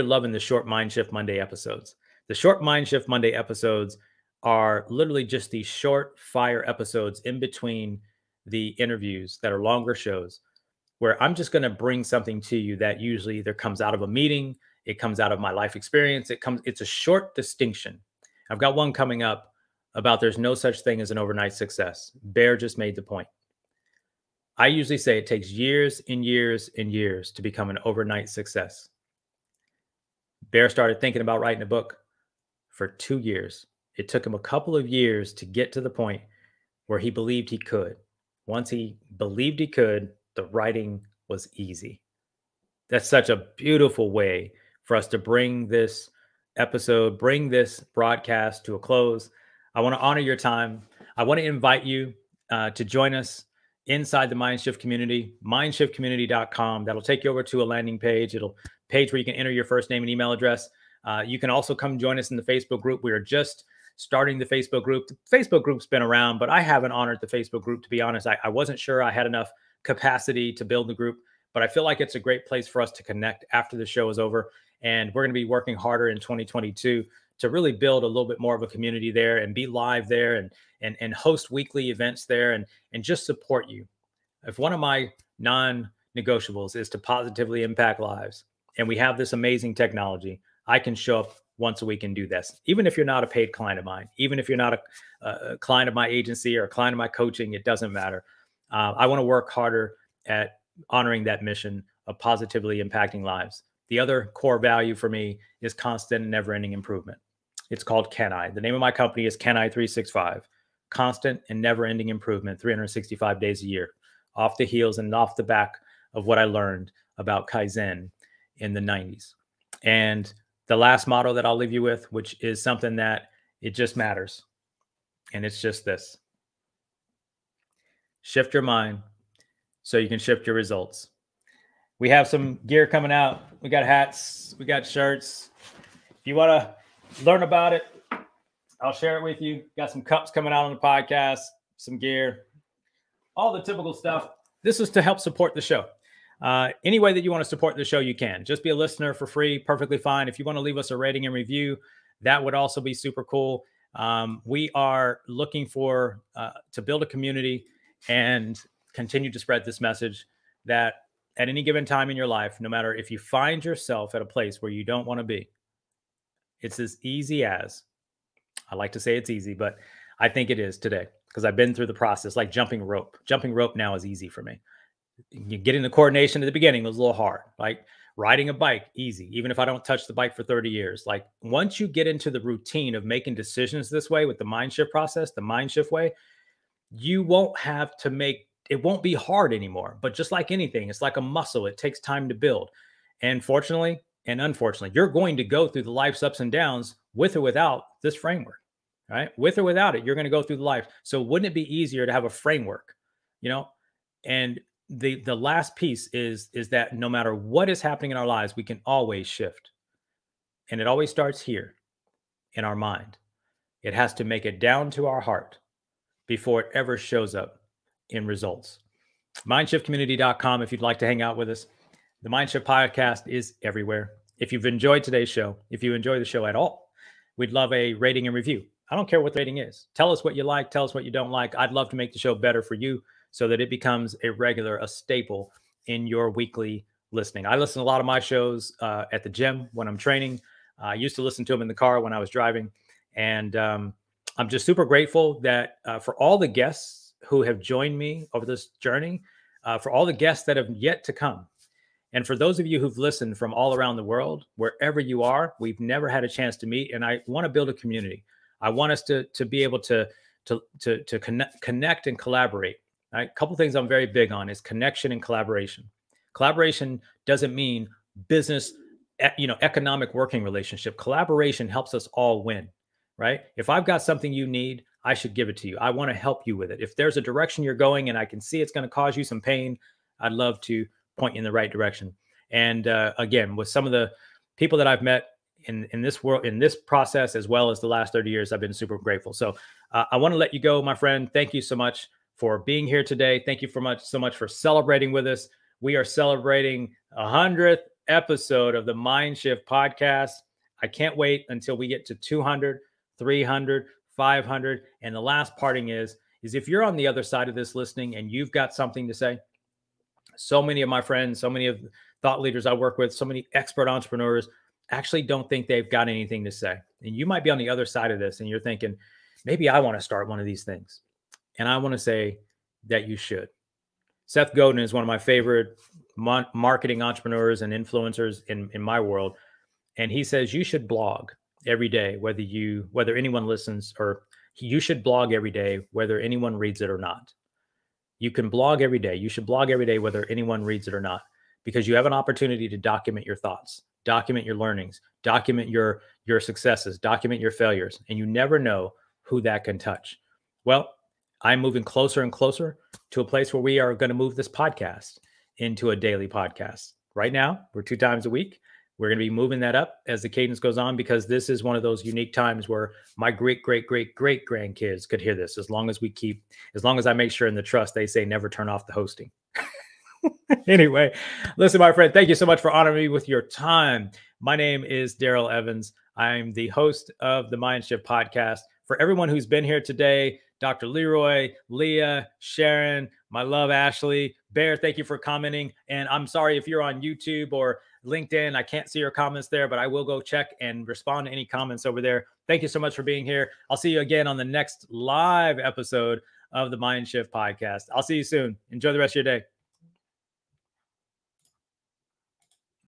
loving the short MindShift Monday episodes. The short MindShift Monday episodes are literally just these short fire episodes in between the interviews that are longer shows, where I'm just going to bring something to you that usually either comes out of a meeting, it comes out of my life experience, it's a short distinction. I've got one coming up about there's no such thing as an overnight success. Bear just made the point. I usually say it takes years and years and years to become an overnight success. Bear started thinking about writing a book for 2 years. It took him a couple of years to get to the point where he believed he could. Once he believed he could, the writing was easy. That's such a beautiful way for us to bring this episode, bring this broadcast to a close. I want to honor your time. I want to invite you to join us inside the MindShift community, mindshiftcommunity.com. That'll take you over to a landing page. It'll page where you can enter your first name and email address. You can also come join us in the Facebook group. We are just starting the Facebook group. The Facebook group's been around, but I haven't honored the Facebook group, to be honest. I wasn't sure I had enough capacity to build the group, but I feel like it's a great place for us to connect after the show is over. And we're going to be working harder in 2022 to really build a little bit more of a community there and be live there and host weekly events there and just support you. If one of my non-negotiables is to positively impact lives, and we have this amazing technology, I can show up once a week and do this. Even if you're not a paid client of mine, even if you're not a client of my agency or a client of my coaching, it doesn't matter. I want to work harder at honoring that mission of positively impacting lives. The other core value for me is constant and never-ending improvement. It's called CANI. The name of my company is CANI 365. Constant and never-ending improvement, 365 days a year, off the heels and off the back of what I learned about Kaizen in the 90s. And the last motto that I'll leave you with, which is something that It just matters. And it's just this. Shift your mind so you can shift your results. We have some gear coming out. We got hats. We got shirts. If you want to learn about it, I'll share it with you. Got some cups coming out on the podcast, some gear, all the typical stuff. This is to help support the show. Any way that you want to support the show, you can. Just be a listener for free, perfectly fine. If you want to leave us a rating and review, that would also be super cool. We are looking for to build a community and continue to spread this message that at any given time in your life, no matter if you find yourself at a place where you don't want to be, it's as easy as, I like to say it's easy, but I think it is today because I've been through the process, like jumping rope. Jumping rope now is easy for me. Getting the coordination at the beginning was a little hard. Like riding a bike, easy, even if I don't touch the bike for 30 years. Like once you get into the routine of making decisions this way with the MindShift process, the MindShift way, you won't have to make, it won't be hard anymore. But just like anything, it's like a muscle. It takes time to build. And fortunately and unfortunately, you're going to go through the life's ups and downs with or without this framework, right? With or without it, you're going to go through the life. So wouldn't it be easier to have a framework, And the last piece is that no matter what is happening in our lives, we can always shift. And it always starts here in our mind. It has to make it down to our heart before it ever shows up in results. MindShiftCommunity.com if you'd like to hang out with us. The MindShift podcast is everywhere. If you've enjoyed today's show, if you enjoy the show at all, we'd love a rating and review. I don't care what the rating is. Tell us what you like. Tell us what you don't like. I'd love to make the show better for you so that it becomes a staple in your weekly listening. I listen to a lot of my shows at the gym when I'm training. I used to listen to them in the car when I was driving. And I'm just super grateful that for all the guests who have joined me over this journey, for all the guests that have yet to come. And for those of you who've listened from all around the world, wherever you are, we've never had a chance to meet. And I want to build a community. I want us to be able to connect and collaborate. Right? A couple of things I'm very big on is connection and collaboration. Collaboration doesn't mean business, economic working relationship. Collaboration helps us all win, right? If I've got something you need, I should give it to you. I want to help you with it. If there's a direction you're going and I can see it's going to cause you some pain, I'd love to point you in the right direction. And again, with some of the people that I've met in this world, in this process, as well as the last 30 years, I've been super grateful. So I want to let you go, my friend. Thank you so much for being here today. Thank you so much for celebrating with us. We are celebrating 100th episode of the MindShift podcast. I can't wait until we get to 200, 300, 500. And the last parting is if you're on the other side of this listening and you've got something to say, so many of my friends, so many of the thought leaders I work with, so many expert entrepreneurs actually don't think they've got anything to say. And you might be on the other side of this and you're thinking, maybe I want to start one of these things. And I want to say that you should. Seth Godin is one of my favorite marketing entrepreneurs and influencers in my world. And he says you should blog every day, whether anyone listens, or you should blog every day, whether anyone reads it or not. You can blog every day. You should blog every day, whether anyone reads it or not, because you have an opportunity to document your thoughts, document your learnings, document your successes, document your failures, and you never know who that can touch. Well, I'm moving closer and closer to a place where we are going to move this podcast into a daily podcast. Right now, we're 2 times a week. We're going to be moving that up as the cadence goes on, because this is one of those unique times where my great grandkids could hear this, as long as I make sure in the trust they say never turn off the hosting. Anyway, listen, my friend, thank you so much for honoring me with your time. My name is Darrell Evans. I'm the host of the MindShift podcast. For everyone who's been here today, Dr. Leroy, Leah, Sharon, my love, Ashley, Bear, thank you for commenting. And I'm sorry if you're on YouTube or LinkedIn, I can't see your comments there, but I will go check and respond to any comments over there. Thank you so much for being here. I'll see you again on the next live episode of the MindShift podcast. I'll see you soon. Enjoy the rest of your day.